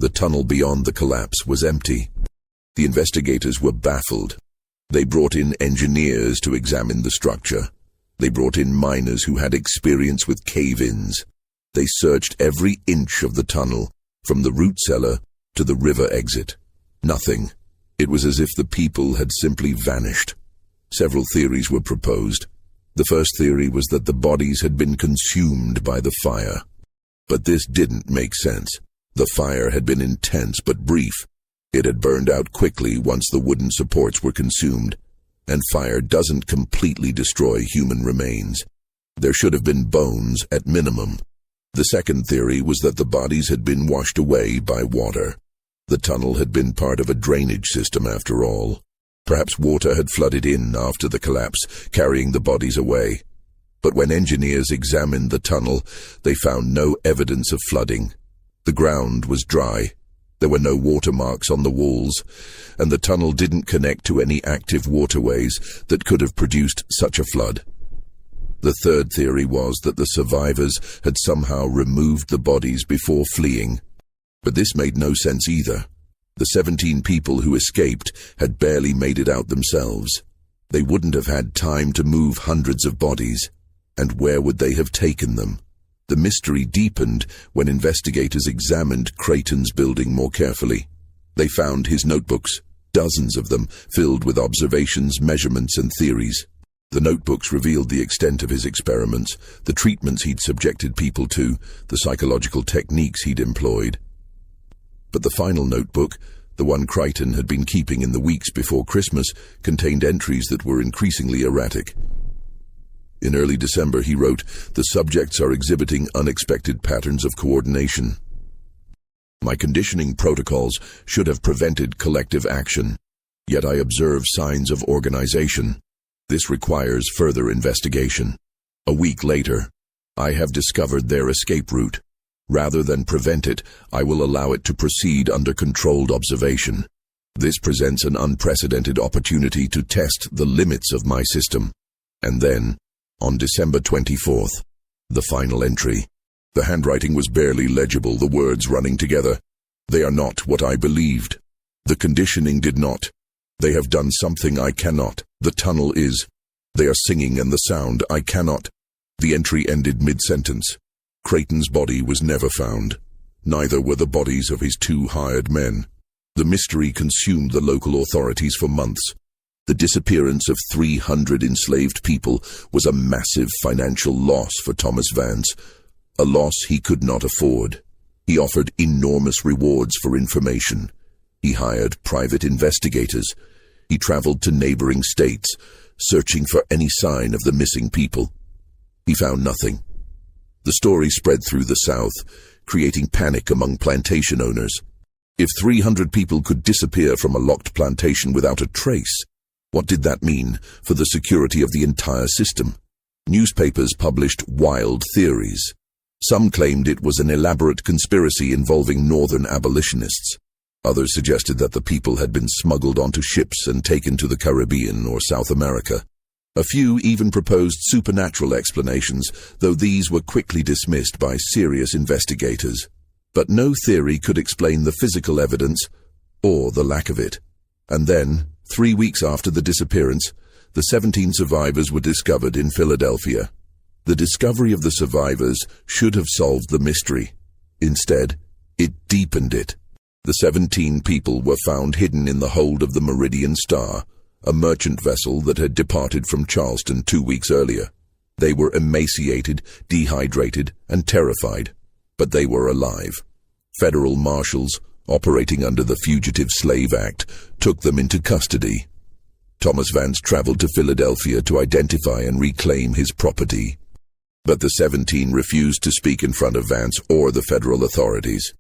The tunnel beyond the collapse was empty. The investigators were baffled. They brought in engineers to examine the structure. They brought in miners who had experience with cave-ins. They searched every inch of the tunnel, from the root cellar to the river exit. Nothing. It was as if the people had simply vanished. Several theories were proposed. The first theory was that the bodies had been consumed by the fire. But this didn't make sense. The fire had been intense but brief. It had burned out quickly once the wooden supports were consumed, and fire doesn't completely destroy human remains. There should have been bones at minimum. The second theory was that the bodies had been washed away by water. The tunnel had been part of a drainage system after all. Perhaps water had flooded in after the collapse, carrying the bodies away. But when engineers examined the tunnel, they found no evidence of flooding. The ground was dry. There were no watermarks on the walls, and the tunnel didn't connect to any active waterways that could have produced such a flood. The third theory was that the survivors had somehow removed the bodies before fleeing. But this made no sense either. The 17 people who escaped had barely made it out themselves. They wouldn't have had time to move hundreds of bodies. And where would they have taken them? The mystery deepened when investigators examined Creighton's building more carefully. They found his notebooks, dozens of them, filled with observations, measurements, and theories. The notebooks revealed the extent of his experiments, the treatments he'd subjected people to, the psychological techniques he'd employed. But the final notebook, the one Creighton had been keeping in the weeks before Christmas, contained entries that were increasingly erratic. In early December, he wrote, "The subjects are exhibiting unexpected patterns of coordination. My conditioning protocols should have prevented collective action, yet I observe signs of organization. This requires further investigation." A week later, "I have discovered their escape route. Rather than prevent it, I will allow it to proceed under controlled observation. This presents an unprecedented opportunity to test the limits of my system." And then, on December 24th, the final entry. The handwriting was barely legible, the words running together. "They are not what I believed. The conditioning did not. They have done something I cannot. The tunnel is. They are singing and the sound I cannot." The entry ended mid-sentence. Creighton's body was never found. Neither were the bodies of his 2 hired men. The mystery consumed the local authorities for months. The disappearance of 300 enslaved people was a massive financial loss for Thomas Vance, a loss he could not afford. He offered enormous rewards for information. He hired private investigators. He traveled to neighboring states, searching for any sign of the missing people. He found nothing. The story spread through the South, creating panic among plantation owners. If 300 people could disappear from a locked plantation without a trace, what did that mean for the security of the entire system? Newspapers published wild theories. Some claimed it was an elaborate conspiracy involving northern abolitionists. Others suggested that the people had been smuggled onto ships and taken to the Caribbean or South America. A few even proposed supernatural explanations, though these were quickly dismissed by serious investigators. But no theory could explain the physical evidence or the lack of it. And then, 3 weeks after the disappearance, the 17 survivors were discovered in Philadelphia. The discovery of the survivors should have solved the mystery. Instead, it deepened it. The 17 people were found hidden in the hold of the Meridian Star, a merchant vessel that had departed from Charleston 2 weeks earlier. They were emaciated, dehydrated, and terrified, but they were alive. Federal marshals, operating under the Fugitive Slave Act, took them into custody. Thomas Vance traveled to Philadelphia to identify and reclaim his property. But the 17 refused to speak in front of Vance or the federal authorities.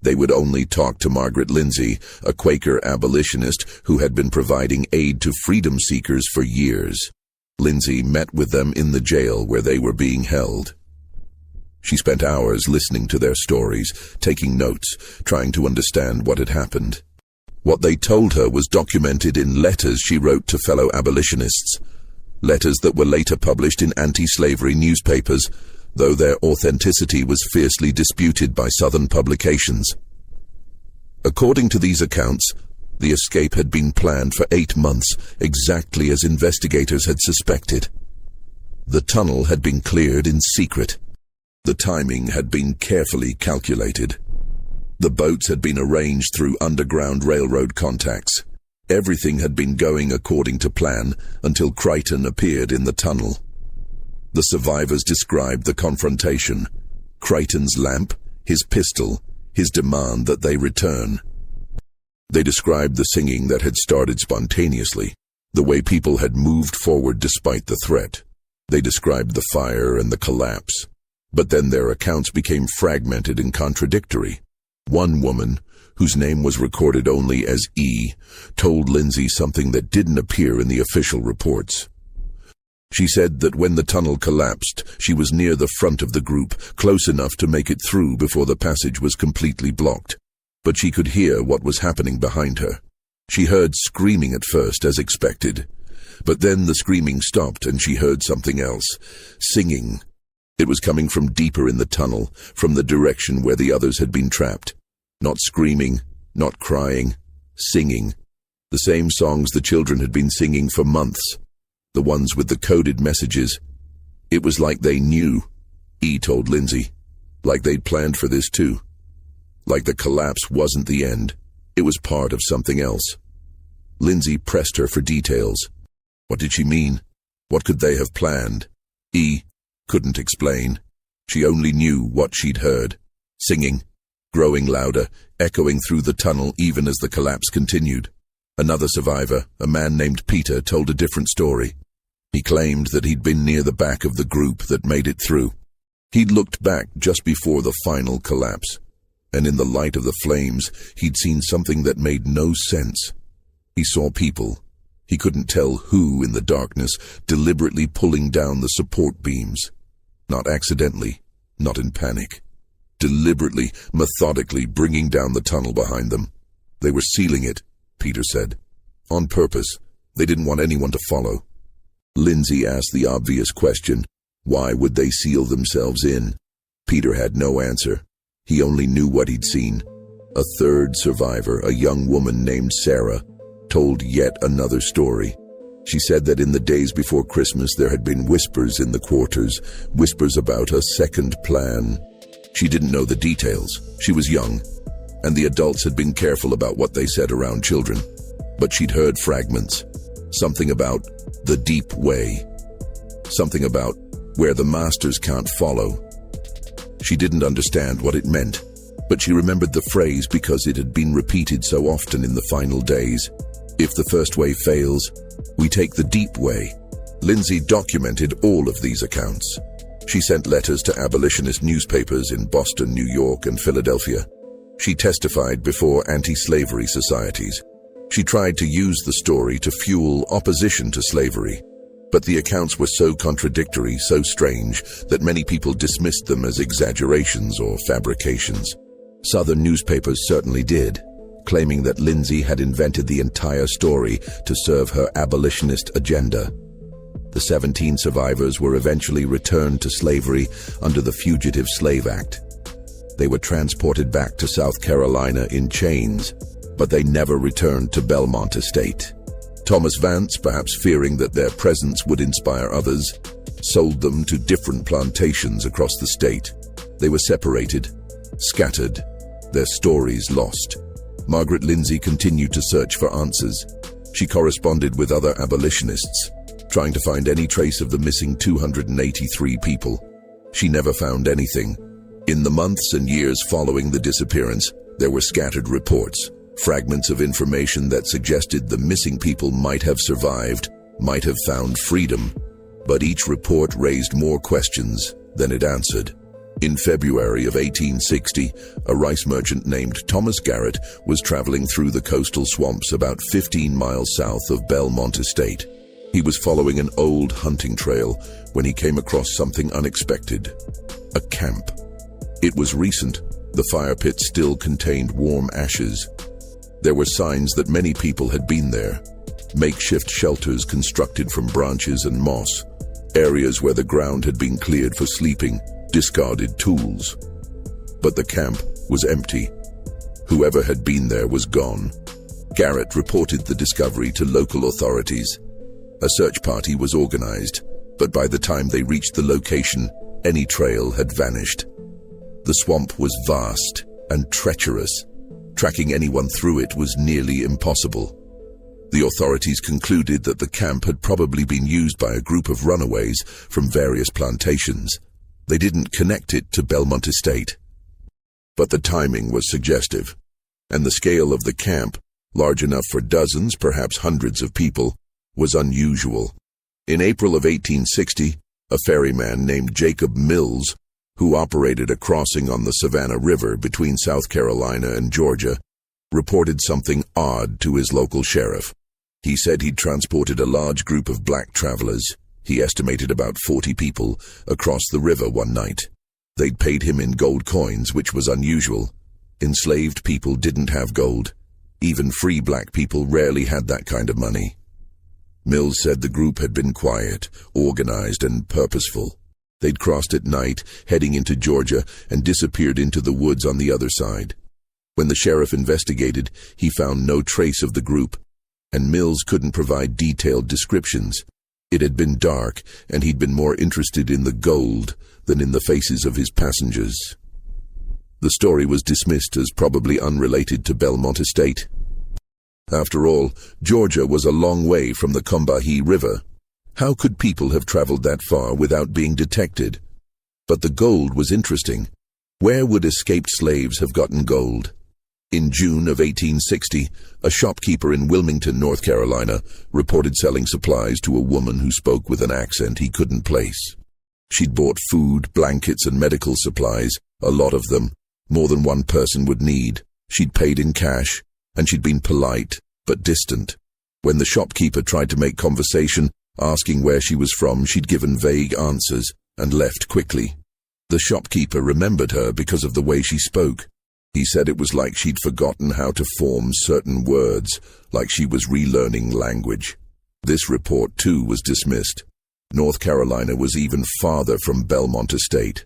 They would only talk to Margaret Lindsay, a Quaker abolitionist who had been providing aid to freedom seekers for years. Lindsay met with them in the jail where they were being held. She spent hours listening to their stories, taking notes, trying to understand what had happened. What they told her was documented in letters she wrote to fellow abolitionists, letters that were later published in anti-slavery newspapers, though their authenticity was fiercely disputed by Southern publications. According to these accounts, the escape had been planned for 8 months, exactly as investigators had suspected. The tunnel had been cleared in secret. The timing had been carefully calculated. The boats had been arranged through Underground Railroad contacts. Everything had been going according to plan until Creighton appeared in the tunnel. The survivors described the confrontation: Creighton's lamp, his pistol, his demand that they return. They described the singing that had started spontaneously, the way people had moved forward despite the threat. They described the fire and the collapse. But then their accounts became fragmented and contradictory. One woman, whose name was recorded only as E, told Lindsay something that didn't appear in the official reports. She said that when the tunnel collapsed, she was near the front of the group, close enough to make it through before the passage was completely blocked. But she could hear what was happening behind her. She heard screaming at first, as expected. But then the screaming stopped and she heard something else, singing. It was coming from deeper in the tunnel, from the direction where the others had been trapped. Not screaming, not crying, singing. The same songs the children had been singing for months. The ones with the coded messages. It was like they knew, E told Lindsay. Like they'd planned for this too. Like the collapse wasn't the end. It was part of something else. Lindsay pressed her for details. What did she mean? What could they have planned? E couldn't explain. She only knew what she'd heard. Singing, growing louder, echoing through the tunnel even as the collapse continued. Another survivor, a man named Peter, told a different story. He claimed that he'd been near the back of the group that made it through. He'd looked back just before the final collapse, and in the light of the flames, he'd seen something that made no sense. He saw people. He couldn't tell who in the darkness, deliberately pulling down the support beams. Not accidentally, not in panic. Deliberately, methodically bringing down the tunnel behind them. They were sealing it, Peter said. On purpose. They didn't want anyone to follow. Lindsay asked the obvious question. Why would they seal themselves in? Peter had no answer. He only knew what he'd seen. A third survivor, a young woman named Sarah, told yet another story. She said that in the days before Christmas there had been whispers in the quarters, whispers about a second plan. She didn't know the details. She was young, and the adults had been careful about what they said around children. But she'd heard fragments. Something about the deep way. Something about where the masters can't follow. She didn't understand what it meant, but she remembered the phrase because it had been repeated so often in the final days. If the first way fails, we take the deep way. Lindsay documented all of these accounts. She sent letters to abolitionist newspapers in Boston, New York, and Philadelphia. She testified before anti-slavery societies. She tried to use the story to fuel opposition to slavery. But the accounts were so contradictory, so strange, that many people dismissed them as exaggerations or fabrications. Southern newspapers certainly did, claiming that Lindsay had invented the entire story to serve her abolitionist agenda. The 17 survivors were eventually returned to slavery under the Fugitive Slave Act. They were transported back to South Carolina in chains, but they never returned to Belmont Estate. Thomas Vance, perhaps fearing that their presence would inspire others, sold them to different plantations across the state. They were separated, scattered, their stories lost. Margaret Lindsay continued to search for answers. She corresponded with other abolitionists, trying to find any trace of the missing 283 people. She never found anything. In the months and years following the disappearance, there were scattered reports, fragments of information that suggested the missing people might have survived, might have found freedom, but each report raised more questions than it answered. In February of 1860, a rice merchant named Thomas Garrett was traveling through the coastal swamps about 15 miles south of Belmont Estate. He was following an old hunting trail when he came across something unexpected. A camp. It was recent. The fire pit still contained warm ashes. There were signs that many people had been there. Makeshift shelters constructed from branches and moss. Areas where the ground had been cleared for sleeping. Discarded tools. But the camp was empty. Whoever had been there was gone. Garrett reported the discovery to local authorities. A search party was organized, but by the time they reached the location, any trail had vanished. The swamp was vast and treacherous. Tracking anyone through it was nearly impossible. The authorities concluded that the camp had probably been used by a group of runaways from various plantations. They didn't connect it to Belmont Estate. But the timing was suggestive, and the scale of the camp, large enough for dozens, perhaps hundreds of people, was unusual. In April of 1860, a ferryman named Jacob Mills, who operated a crossing on the Savannah River between South Carolina and Georgia, reported something odd to his local sheriff. He said he'd transported a large group of black travelers, he estimated about 40 people, across the river one night. They'd paid him in gold coins, which was unusual. Enslaved people didn't have gold. Even free black people rarely had that kind of money. Mills said the group had been quiet, organized, and purposeful. They'd crossed at night, heading into Georgia, and disappeared into the woods on the other side. When the sheriff investigated, he found no trace of the group, and Mills couldn't provide detailed descriptions. It had been dark, and he'd been more interested in the gold than in the faces of his passengers. The story was dismissed as probably unrelated to Belmont Estate. After all, Georgia was a long way from the Combahee River. How could people have traveled that far without being detected? But the gold was interesting. Where would escaped slaves have gotten gold? In June of 1860, a shopkeeper in Wilmington, North Carolina, reported selling supplies to a woman who spoke with an accent he couldn't place. She'd bought food, blankets, and medical supplies, a lot of them, more than one person would need. She'd paid in cash, and she'd been polite, but distant. When the shopkeeper tried to make conversation, asking where she was from, she'd given vague answers and left quickly. The shopkeeper remembered her because of the way she spoke. He said it was like she'd forgotten how to form certain words, like she was relearning language. This report, too, was dismissed. North Carolina was even farther from Belmont Estate.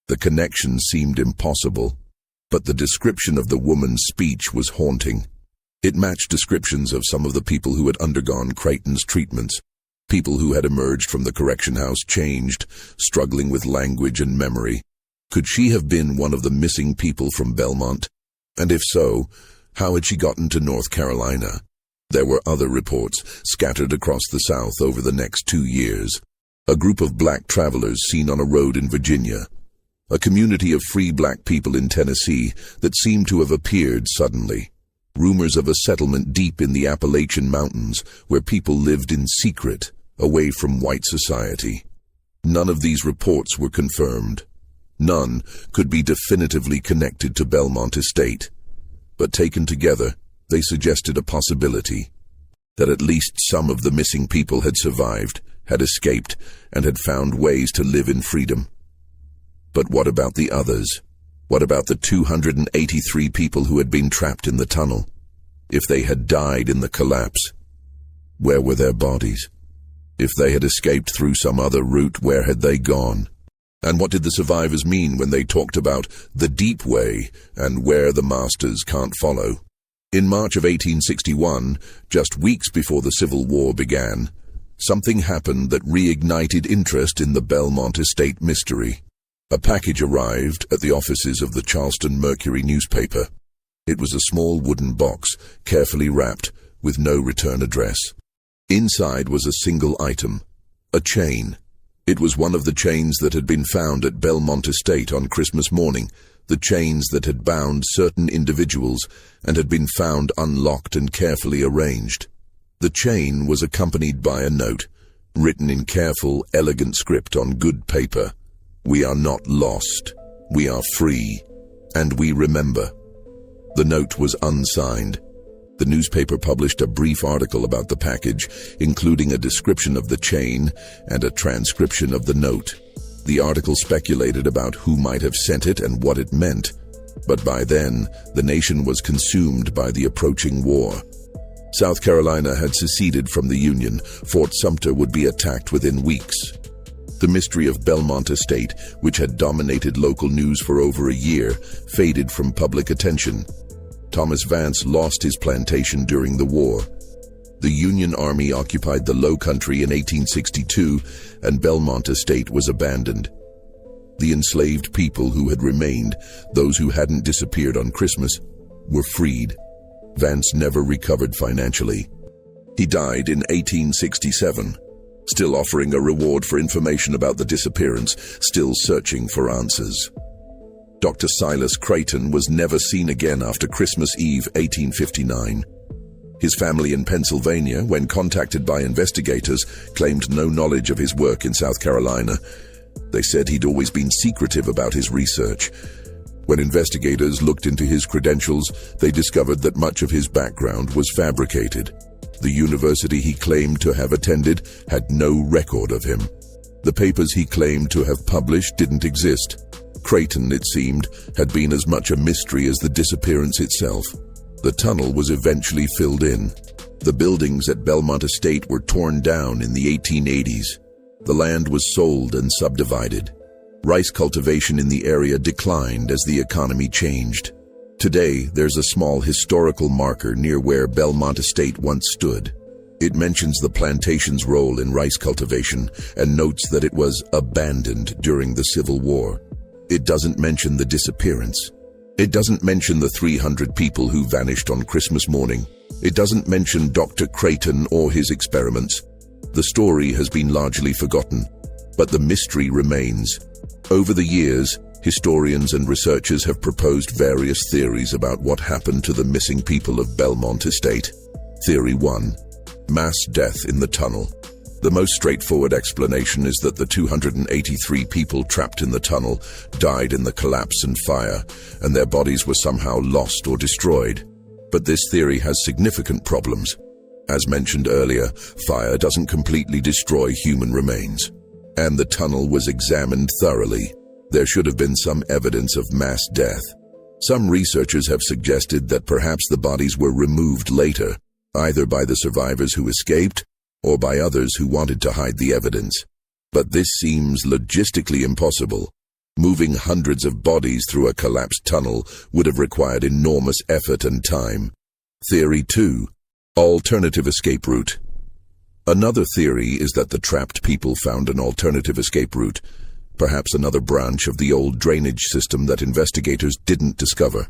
The connection seemed impossible, but the description of the woman's speech was haunting. It matched descriptions of some of the people who had undergone Creighton's treatments, people who had emerged from the correction house changed, struggling with language and memory. Could she have been one of the missing people from Belmont? And if so, how had she gotten to North Carolina? There were other reports scattered across the South over the next 2 years. A group of black travelers seen on a road in Virginia. A community of free black people in Tennessee that seemed to have appeared suddenly. Rumors of a settlement deep in the Appalachian Mountains where people lived in secret, away from white society. None of these reports were confirmed. None could be definitively connected to Belmont Estate. But taken together, they suggested a possibility. That at least some of the missing people had survived, had escaped, and had found ways to live in freedom. But what about the others? What about the 283 people who had been trapped in the tunnel? If they had died in the collapse, where were their bodies? If they had escaped through some other route, where had they gone? And what did the survivors mean when they talked about the deep way and where the masters can't follow? In March of 1861, just weeks before the Civil War began, something happened that reignited interest in the Belmont Estate mystery. A package arrived at the offices of the Charleston Mercury newspaper. It was a small wooden box, carefully wrapped, with no return address. Inside was a single item, a chain. It was one of the chains that had been found at Belmont Estate on Christmas morning, the chains that had bound certain individuals and had been found unlocked and carefully arranged. The chain was accompanied by a note, written in careful, elegant script on good paper. "We are not lost. We are free. And we remember." The note was unsigned. The newspaper published a brief article about the package, including a description of the chain and a transcription of the note. The article speculated about who might have sent it and what it meant, but by then, the nation was consumed by the approaching war. South Carolina had seceded from the Union. Fort Sumter would be attacked within weeks. The mystery of Belmont Estate, which had dominated local news for over a year, faded from public attention. Thomas Vance lost his plantation during the war. The Union Army occupied the Low Country in 1862, and Belmont Estate was abandoned. The enslaved people who had remained, those who hadn't disappeared on Christmas, were freed. Vance never recovered financially. He died in 1867, still offering a reward for information about the disappearance, still searching for answers. Dr. Silas Creighton was never seen again after Christmas Eve 1859. His family in Pennsylvania, when contacted by investigators, claimed no knowledge of his work in South Carolina. They said he'd always been secretive about his research. When investigators looked into his credentials, they discovered that much of his background was fabricated. The university he claimed to have attended had no record of him. The papers he claimed to have published didn't exist. Creighton, it seemed, had been as much a mystery as the disappearance itself. The tunnel was eventually filled in. The buildings at Belmont Estate were torn down in the 1880s. The land was sold and subdivided. Rice cultivation in the area declined as the economy changed. Today, there's a small historical marker near where Belmont Estate once stood. It mentions the plantation's role in rice cultivation and notes that it was abandoned during the Civil War. It doesn't mention the disappearance. It doesn't mention the 300 people who vanished on Christmas morning. It doesn't mention Dr. Creighton or his experiments. The story has been largely forgotten, but the mystery remains. Over the years, historians and researchers have proposed various theories about what happened to the missing people of Belmont Estate. Theory 1. Mass death in the tunnel. The most straightforward explanation is that the 283 people trapped in the tunnel died in the collapse and fire, and their bodies were somehow lost or destroyed. But this theory has significant problems. As mentioned earlier, fire doesn't completely destroy human remains. And the tunnel was examined thoroughly. There should have been some evidence of mass death. Some researchers have suggested that perhaps the bodies were removed later, either by the survivors who escaped or by others who wanted to hide the evidence. But this seems logistically impossible. Moving hundreds of bodies through a collapsed tunnel would have required enormous effort and time. Theory 2. Alternative escape route. Another theory is that the trapped people found an alternative escape route, perhaps another branch of the old drainage system that investigators didn't discover.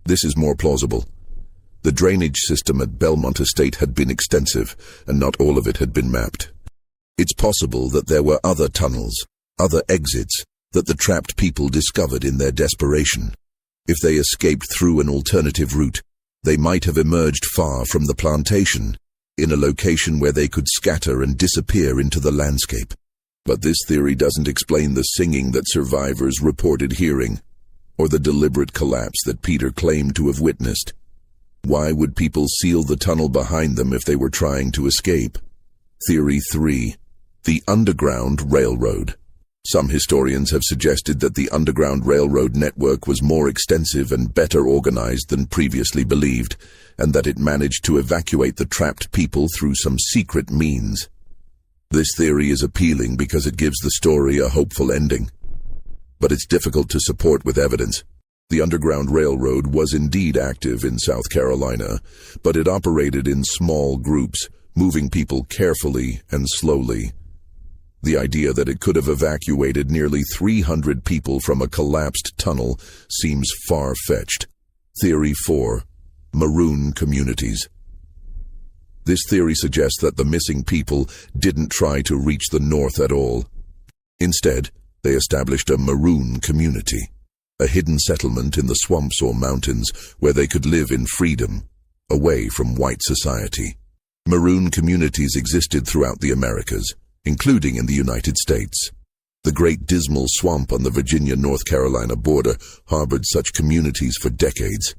This is more plausible. The drainage system at Belmont Estate had been extensive, and not all of it had been mapped. It's possible that there were other tunnels, other exits, that the trapped people discovered in their desperation. If they escaped through an alternative route, they might have emerged far from the plantation, in a location where they could scatter and disappear into the landscape. But this theory doesn't explain the singing that survivors reported hearing, or the deliberate collapse that Peter claimed to have witnessed. Why would people seal the tunnel behind them if they were trying to escape? Theory 3. The Underground Railroad. Some historians have suggested that the Underground Railroad network was more extensive and better organized than previously believed, and that it managed to evacuate the trapped people through some secret means. This theory is appealing because it gives the story a hopeful ending. But it's difficult to support with evidence. The Underground Railroad was indeed active in South Carolina, but it operated in small groups, moving people carefully and slowly. The idea that it could have evacuated nearly 300 people from a collapsed tunnel seems far-fetched. Theory 4. Maroon communities. This theory suggests that the missing people didn't try to reach the north at all. Instead, they established a maroon community, a hidden settlement in the swamps or mountains where they could live in freedom, away from white society. Maroon communities existed throughout the Americas, including in the United States. The Great Dismal Swamp on the Virginia-North Carolina border harbored such communities for decades.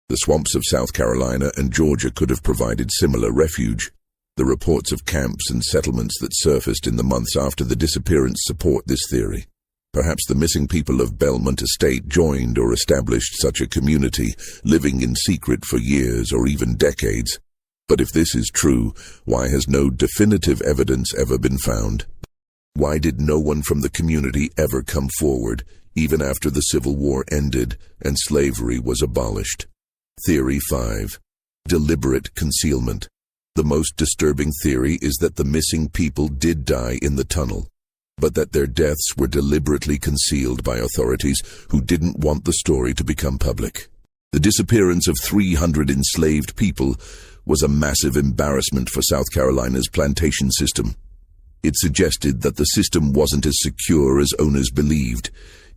The swamps of South Carolina and Georgia could have provided similar refuge. The reports of camps and settlements that surfaced in the months after the disappearance support this theory. Perhaps the missing people of Belmont Estate joined or established such a community, living in secret for years or even decades. But if this is true, why has no definitive evidence ever been found? Why did no one from the community ever come forward, even after the Civil War ended and slavery was abolished? Theory 5. Deliberate concealment. The most disturbing theory is that the missing people did die in the tunnel, but that their deaths were deliberately concealed by authorities who didn't want the story to become public. The disappearance of 300 enslaved people was a massive embarrassment for South Carolina's plantation system. It suggested that the system wasn't as secure as owners believed.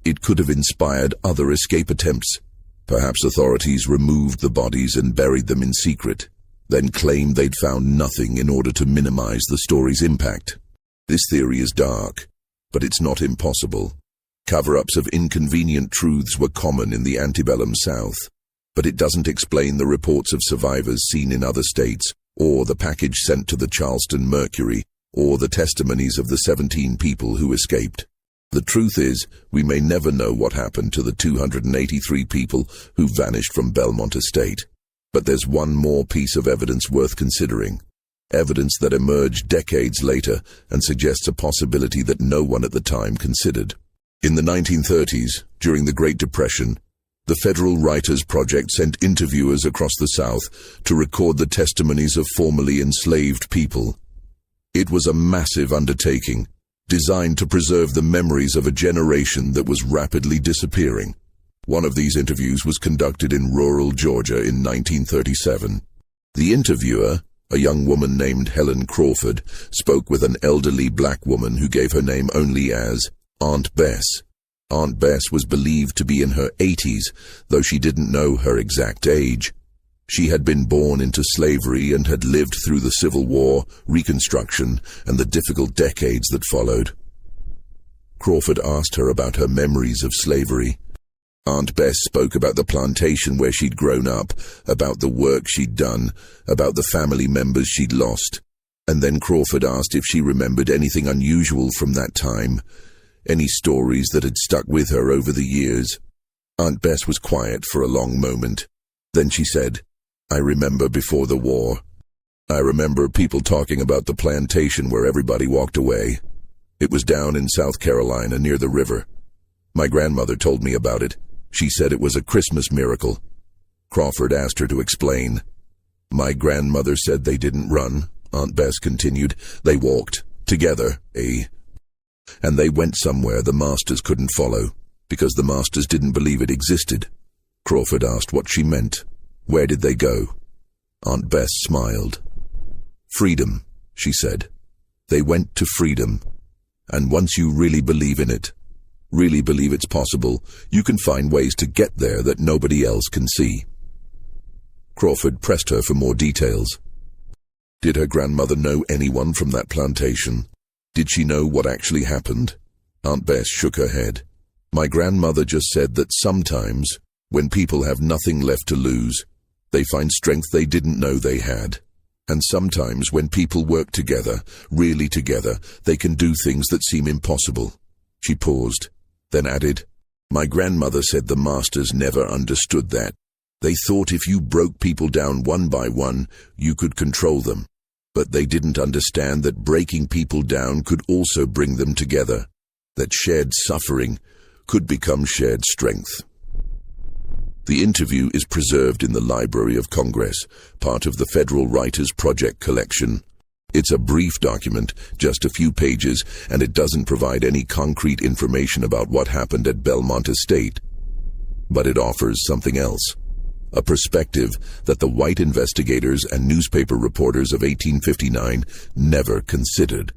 It could have inspired other escape attempts. Perhaps authorities removed the bodies and buried them in secret, then claimed they'd found nothing in order to minimize the story's impact. This theory is dark, but it's not impossible. Cover-ups of inconvenient truths were common in the antebellum South, but it doesn't explain the reports of survivors seen in other states, or the package sent to the Charleston Mercury, or the testimonies of the 17 people who escaped. The truth is, we may never know what happened to the 283 people who vanished from Belmont Estate. But there's one more piece of evidence worth considering. Evidence that emerged decades later and suggests a possibility that no one at the time considered. In the 1930s, during the Great Depression, The Federal Writers Project sent interviewers across the South to record the testimonies of formerly enslaved people. It was a massive undertaking, designed to preserve the memories of a generation that was rapidly disappearing. One of these interviews was conducted in rural Georgia in 1937. The interviewer, a young woman named Helen Crawford, spoke with an elderly black woman who gave her name only as Aunt Bess. Aunt Bess was believed to be in her 80s, though she didn't know her exact age. She had been born into slavery and had lived through the Civil War, Reconstruction, and the difficult decades that followed. Crawford asked her about her memories of slavery. Aunt Bess spoke about the plantation where she'd grown up, about the work she'd done, about the family members she'd lost. And then Crawford asked if she remembered anything unusual from that time, any stories that had stuck with her over the years. Aunt Bess was quiet for a long moment. Then she said, "I remember before the war. I remember people talking about the plantation where everybody walked away. It was down in South Carolina near the river. My grandmother told me about it. She said it was a Christmas miracle." Crawford asked her to explain. "My grandmother said they didn't run," Aunt Bess continued. "They walked. Together, and they went somewhere the masters couldn't follow, because the masters didn't believe it existed." Crawford asked what she meant. "Where did they go?" Aunt Bess smiled. "Freedom," she said. "They went to freedom. And once you really believe in it, really believe it's possible, you can find ways to get there that nobody else can see." Crawford pressed her for more details. Did her grandmother know anyone from that plantation? Did she know what actually happened? Aunt Bess shook her head. "My grandmother just said that sometimes, when people have nothing left to lose, they find strength they didn't know they had. And sometimes when people work together, really together, they can do things that seem impossible." She paused, then added, "My grandmother said the masters never understood that. They thought if you broke people down one by one, you could control them. But they didn't understand that breaking people down could also bring them together, that shared suffering could become shared strength." The interview is preserved in the Library of Congress, part of the Federal Writers Project collection. It's a brief document, just a few pages, and it doesn't provide any concrete information about what happened at Belmont Estate. But it offers something else. A perspective that the white investigators and newspaper reporters of 1859 never considered.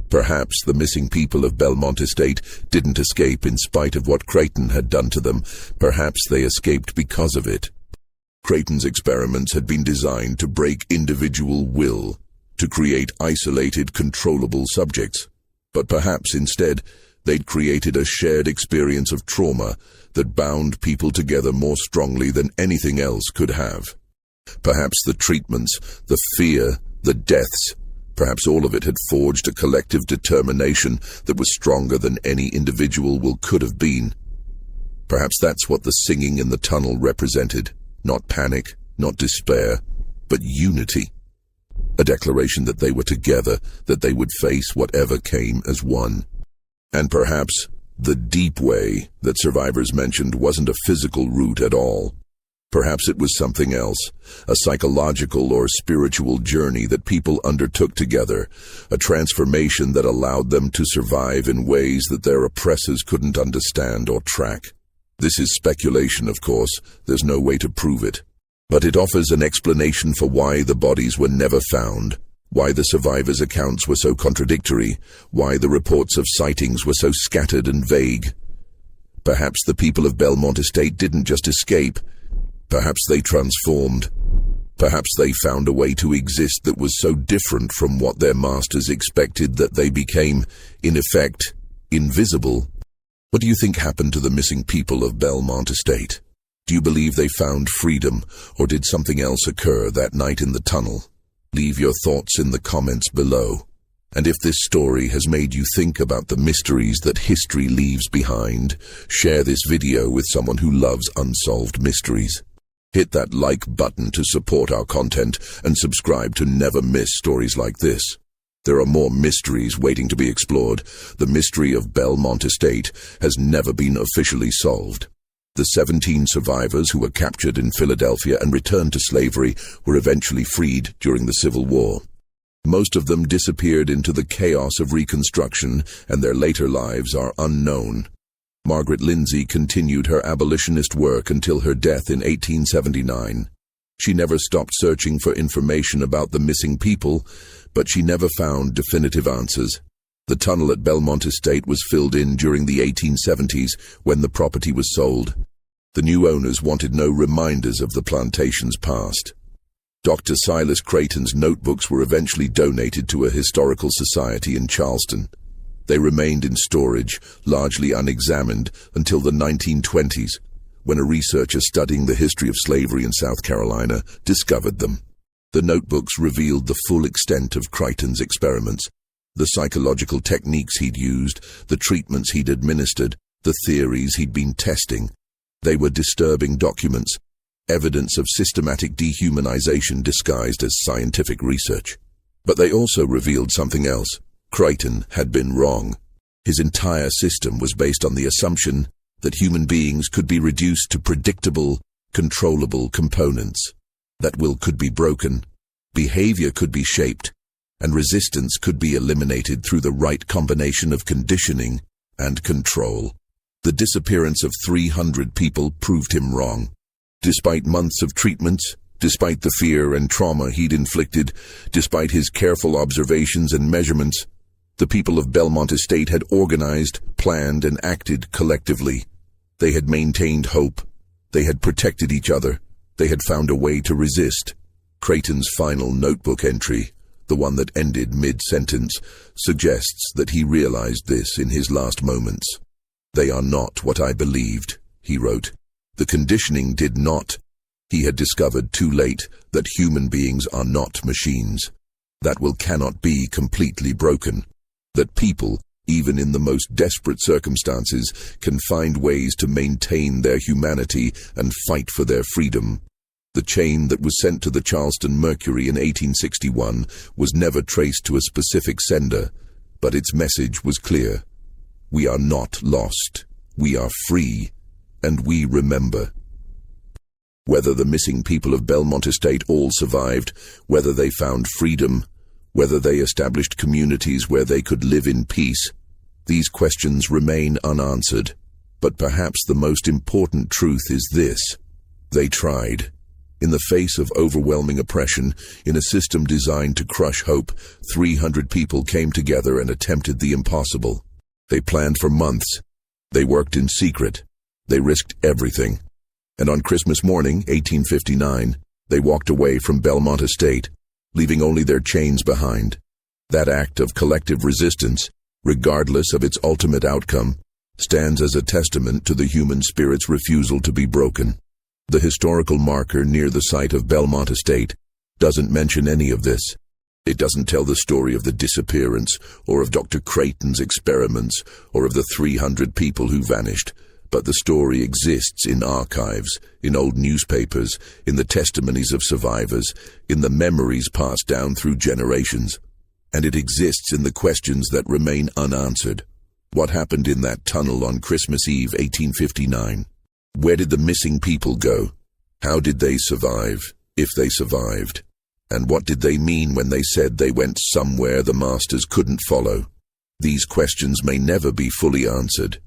Perhaps the missing people of Belmont Estate didn't escape in spite of what Creighton had done to them. Perhaps they escaped because of it. Creighton's experiments had been designed to break individual will, to create isolated, controllable subjects. But perhaps instead, they'd created a shared experience of trauma that bound people together more strongly than anything else could have. Perhaps the treatments, the fear, the deaths, perhaps all of it had forged a collective determination that was stronger than any individual will could have been. Perhaps that's what the singing in the tunnel represented. Not panic, not despair, but unity. A declaration that they were together, that they would face whatever came as one. And perhaps the deep way that survivors mentioned wasn't a physical route at all. Perhaps it was something else, a psychological or spiritual journey that people undertook together, a transformation that allowed them to survive in ways that their oppressors couldn't understand or track. This is speculation, of course. There's no way to prove it. But it offers an explanation for why the bodies were never found, why the survivors' accounts were so contradictory, why the reports of sightings were so scattered and vague. Perhaps the people of Belmont Estate didn't just escape. Perhaps they transformed. Perhaps they found a way to exist that was so different from what their masters expected that they became, in effect, invisible. What do you think happened to the missing people of Belmont Estate? Do you believe they found freedom, or did something else occur that night in the tunnel? Leave your thoughts in the comments below. And if this story has made you think about the mysteries that history leaves behind, share this video with someone who loves unsolved mysteries. Hit that like button to support our content and subscribe to never miss stories like this. There are more mysteries waiting to be explored. The mystery of Belmont Estate has never been officially solved. The 17 survivors who were captured in Philadelphia and returned to slavery were eventually freed during the Civil War. Most of them disappeared into the chaos of Reconstruction, and their later lives are unknown. Margaret Lindsay continued her abolitionist work until her death in 1879. She never stopped searching for information about the missing people, but she never found definitive answers. The tunnel at Belmont Estate was filled in during the 1870s when the property was sold. The new owners wanted no reminders of the plantation's past. Dr. Silas Creighton's notebooks were eventually donated to a historical society in Charleston. They remained in storage, largely unexamined, until the 1920s, when a researcher studying the history of slavery in South Carolina discovered them. The notebooks revealed the full extent of Creighton's experiments, the psychological techniques he'd used, the treatments he'd administered, the theories he'd been testing. They were disturbing documents, evidence of systematic dehumanization disguised as scientific research. But they also revealed something else. Creighton had been wrong. His entire system was based on the assumption that human beings could be reduced to predictable, controllable components. That will could be broken, behavior could be shaped, and resistance could be eliminated through the right combination of conditioning and control. The disappearance of 300 people proved him wrong. Despite months of treatments, despite the fear and trauma he'd inflicted, despite his careful observations and measurements, the people of Belmont Estate had organized, planned, and acted collectively. They had maintained hope. They had protected each other. They had found a way to resist. Creighton's final notebook entry, the one that ended mid-sentence, suggests that he realized this in his last moments. "They are not what I believed," he wrote. "The conditioning did not. He had discovered too late that human beings are not machines. That will cannot be completely broken. That people, even in the most desperate circumstances, can find ways to maintain their humanity and fight for their freedom." The chain that was sent to the Charleston Mercury in 1861 was never traced to a specific sender, but its message was clear. We are not lost. We are free, and we remember. Whether the missing people of Belmont Estate all survived, whether they found freedom, whether they established communities where they could live in peace, these questions remain unanswered. But perhaps the most important truth is this: they tried. In the face of overwhelming oppression, in a system designed to crush hope, 300 people came together and attempted the impossible. They planned for months. They worked in secret. They risked everything. And on Christmas morning, 1859, they walked away from Belmont Estate, leaving only their chains behind. That act of collective resistance, regardless of its ultimate outcome, stands as a testament to the human spirit's refusal to be broken. The historical marker near the site of Belmont Estate doesn't mention any of this. It doesn't tell the story of the disappearance, or of Dr. Creighton's experiments, or of the 300 people who vanished, but the story exists in archives, in old newspapers, in the testimonies of survivors, in the memories passed down through generations. And it exists in the questions that remain unanswered. What happened in that tunnel on Christmas Eve, 1859? Where did the missing people go? How did they survive, if they survived? And what did they mean when they said they went somewhere the masters couldn't follow? These questions may never be fully answered,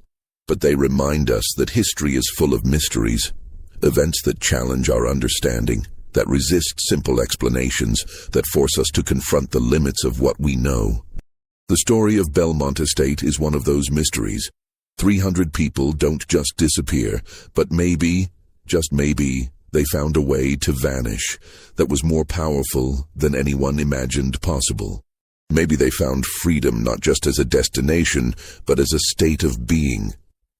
but they remind us that history is full of mysteries, events that challenge our understanding, that resist simple explanations, that force us to confront the limits of what we know. The story of Belmont Estate is one of those mysteries. 300 people don't just disappear, but maybe, just maybe, they found a way to vanish that was more powerful than anyone imagined possible. Maybe they found freedom not just as a destination, but as a state of being,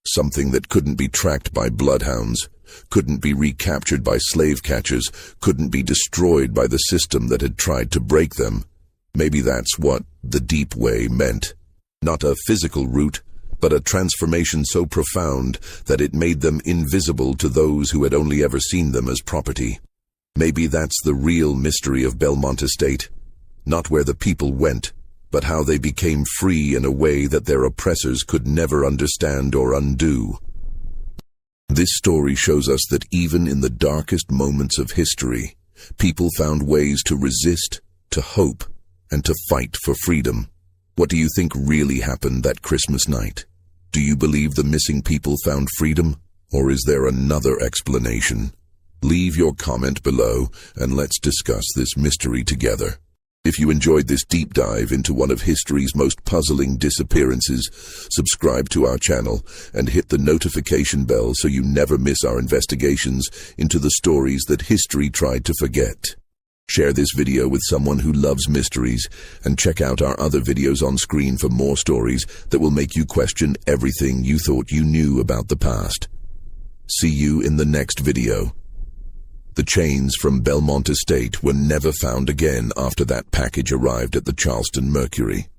something that couldn't be tracked by bloodhounds, couldn't be recaptured by slave catchers, couldn't be destroyed by the system that had tried to break them. Maybe that's what the deep way meant. Not a physical route, but a transformation so profound that it made them invisible to those who had only ever seen them as property. Maybe that's the real mystery of Belmont Estate. Not where the people went, but how they became free in a way that their oppressors could never understand or undo. This story shows us that even in the darkest moments of history, people found ways to resist, to hope, and to fight for freedom. What do you think really happened that Christmas night? Do you believe the missing people found freedom, or is there another explanation? Leave your comment below and let's discuss this mystery together. If you enjoyed this deep dive into one of history's most puzzling disappearances, subscribe to our channel and hit the notification bell so you never miss our investigations into the stories that history tried to forget. Share this video with someone who loves mysteries and check out our other videos on screen for more stories that will make you question everything you thought you knew about the past. See you in the next video. The chains from Belmont Estate were never found again after that package arrived at the Charleston Mercury.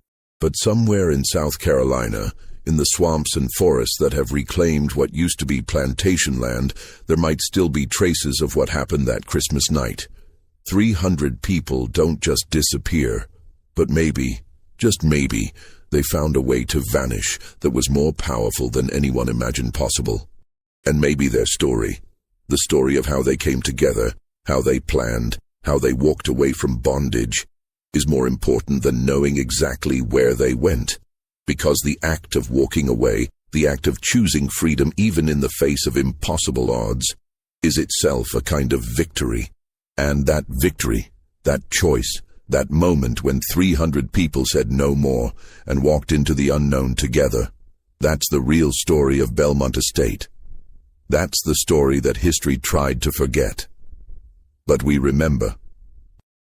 But somewhere in South Carolina, in the swamps and forests that have reclaimed what used to be plantation land, there might still be traces of what happened that Christmas night. 300 people don't just disappear, but maybe, just maybe, they found a way to vanish that was more powerful than anyone imagined possible. And maybe their story, the story of how they came together, how they planned, how they walked away from bondage, is more important than knowing exactly where they went. Because the act of walking away, the act of choosing freedom even in the face of impossible odds, is itself a kind of victory. And that victory, that choice, that moment when 300 people said no more and walked into the unknown together, that's the real story of Belmont Estate. That's the story that history tried to forget. But we remember.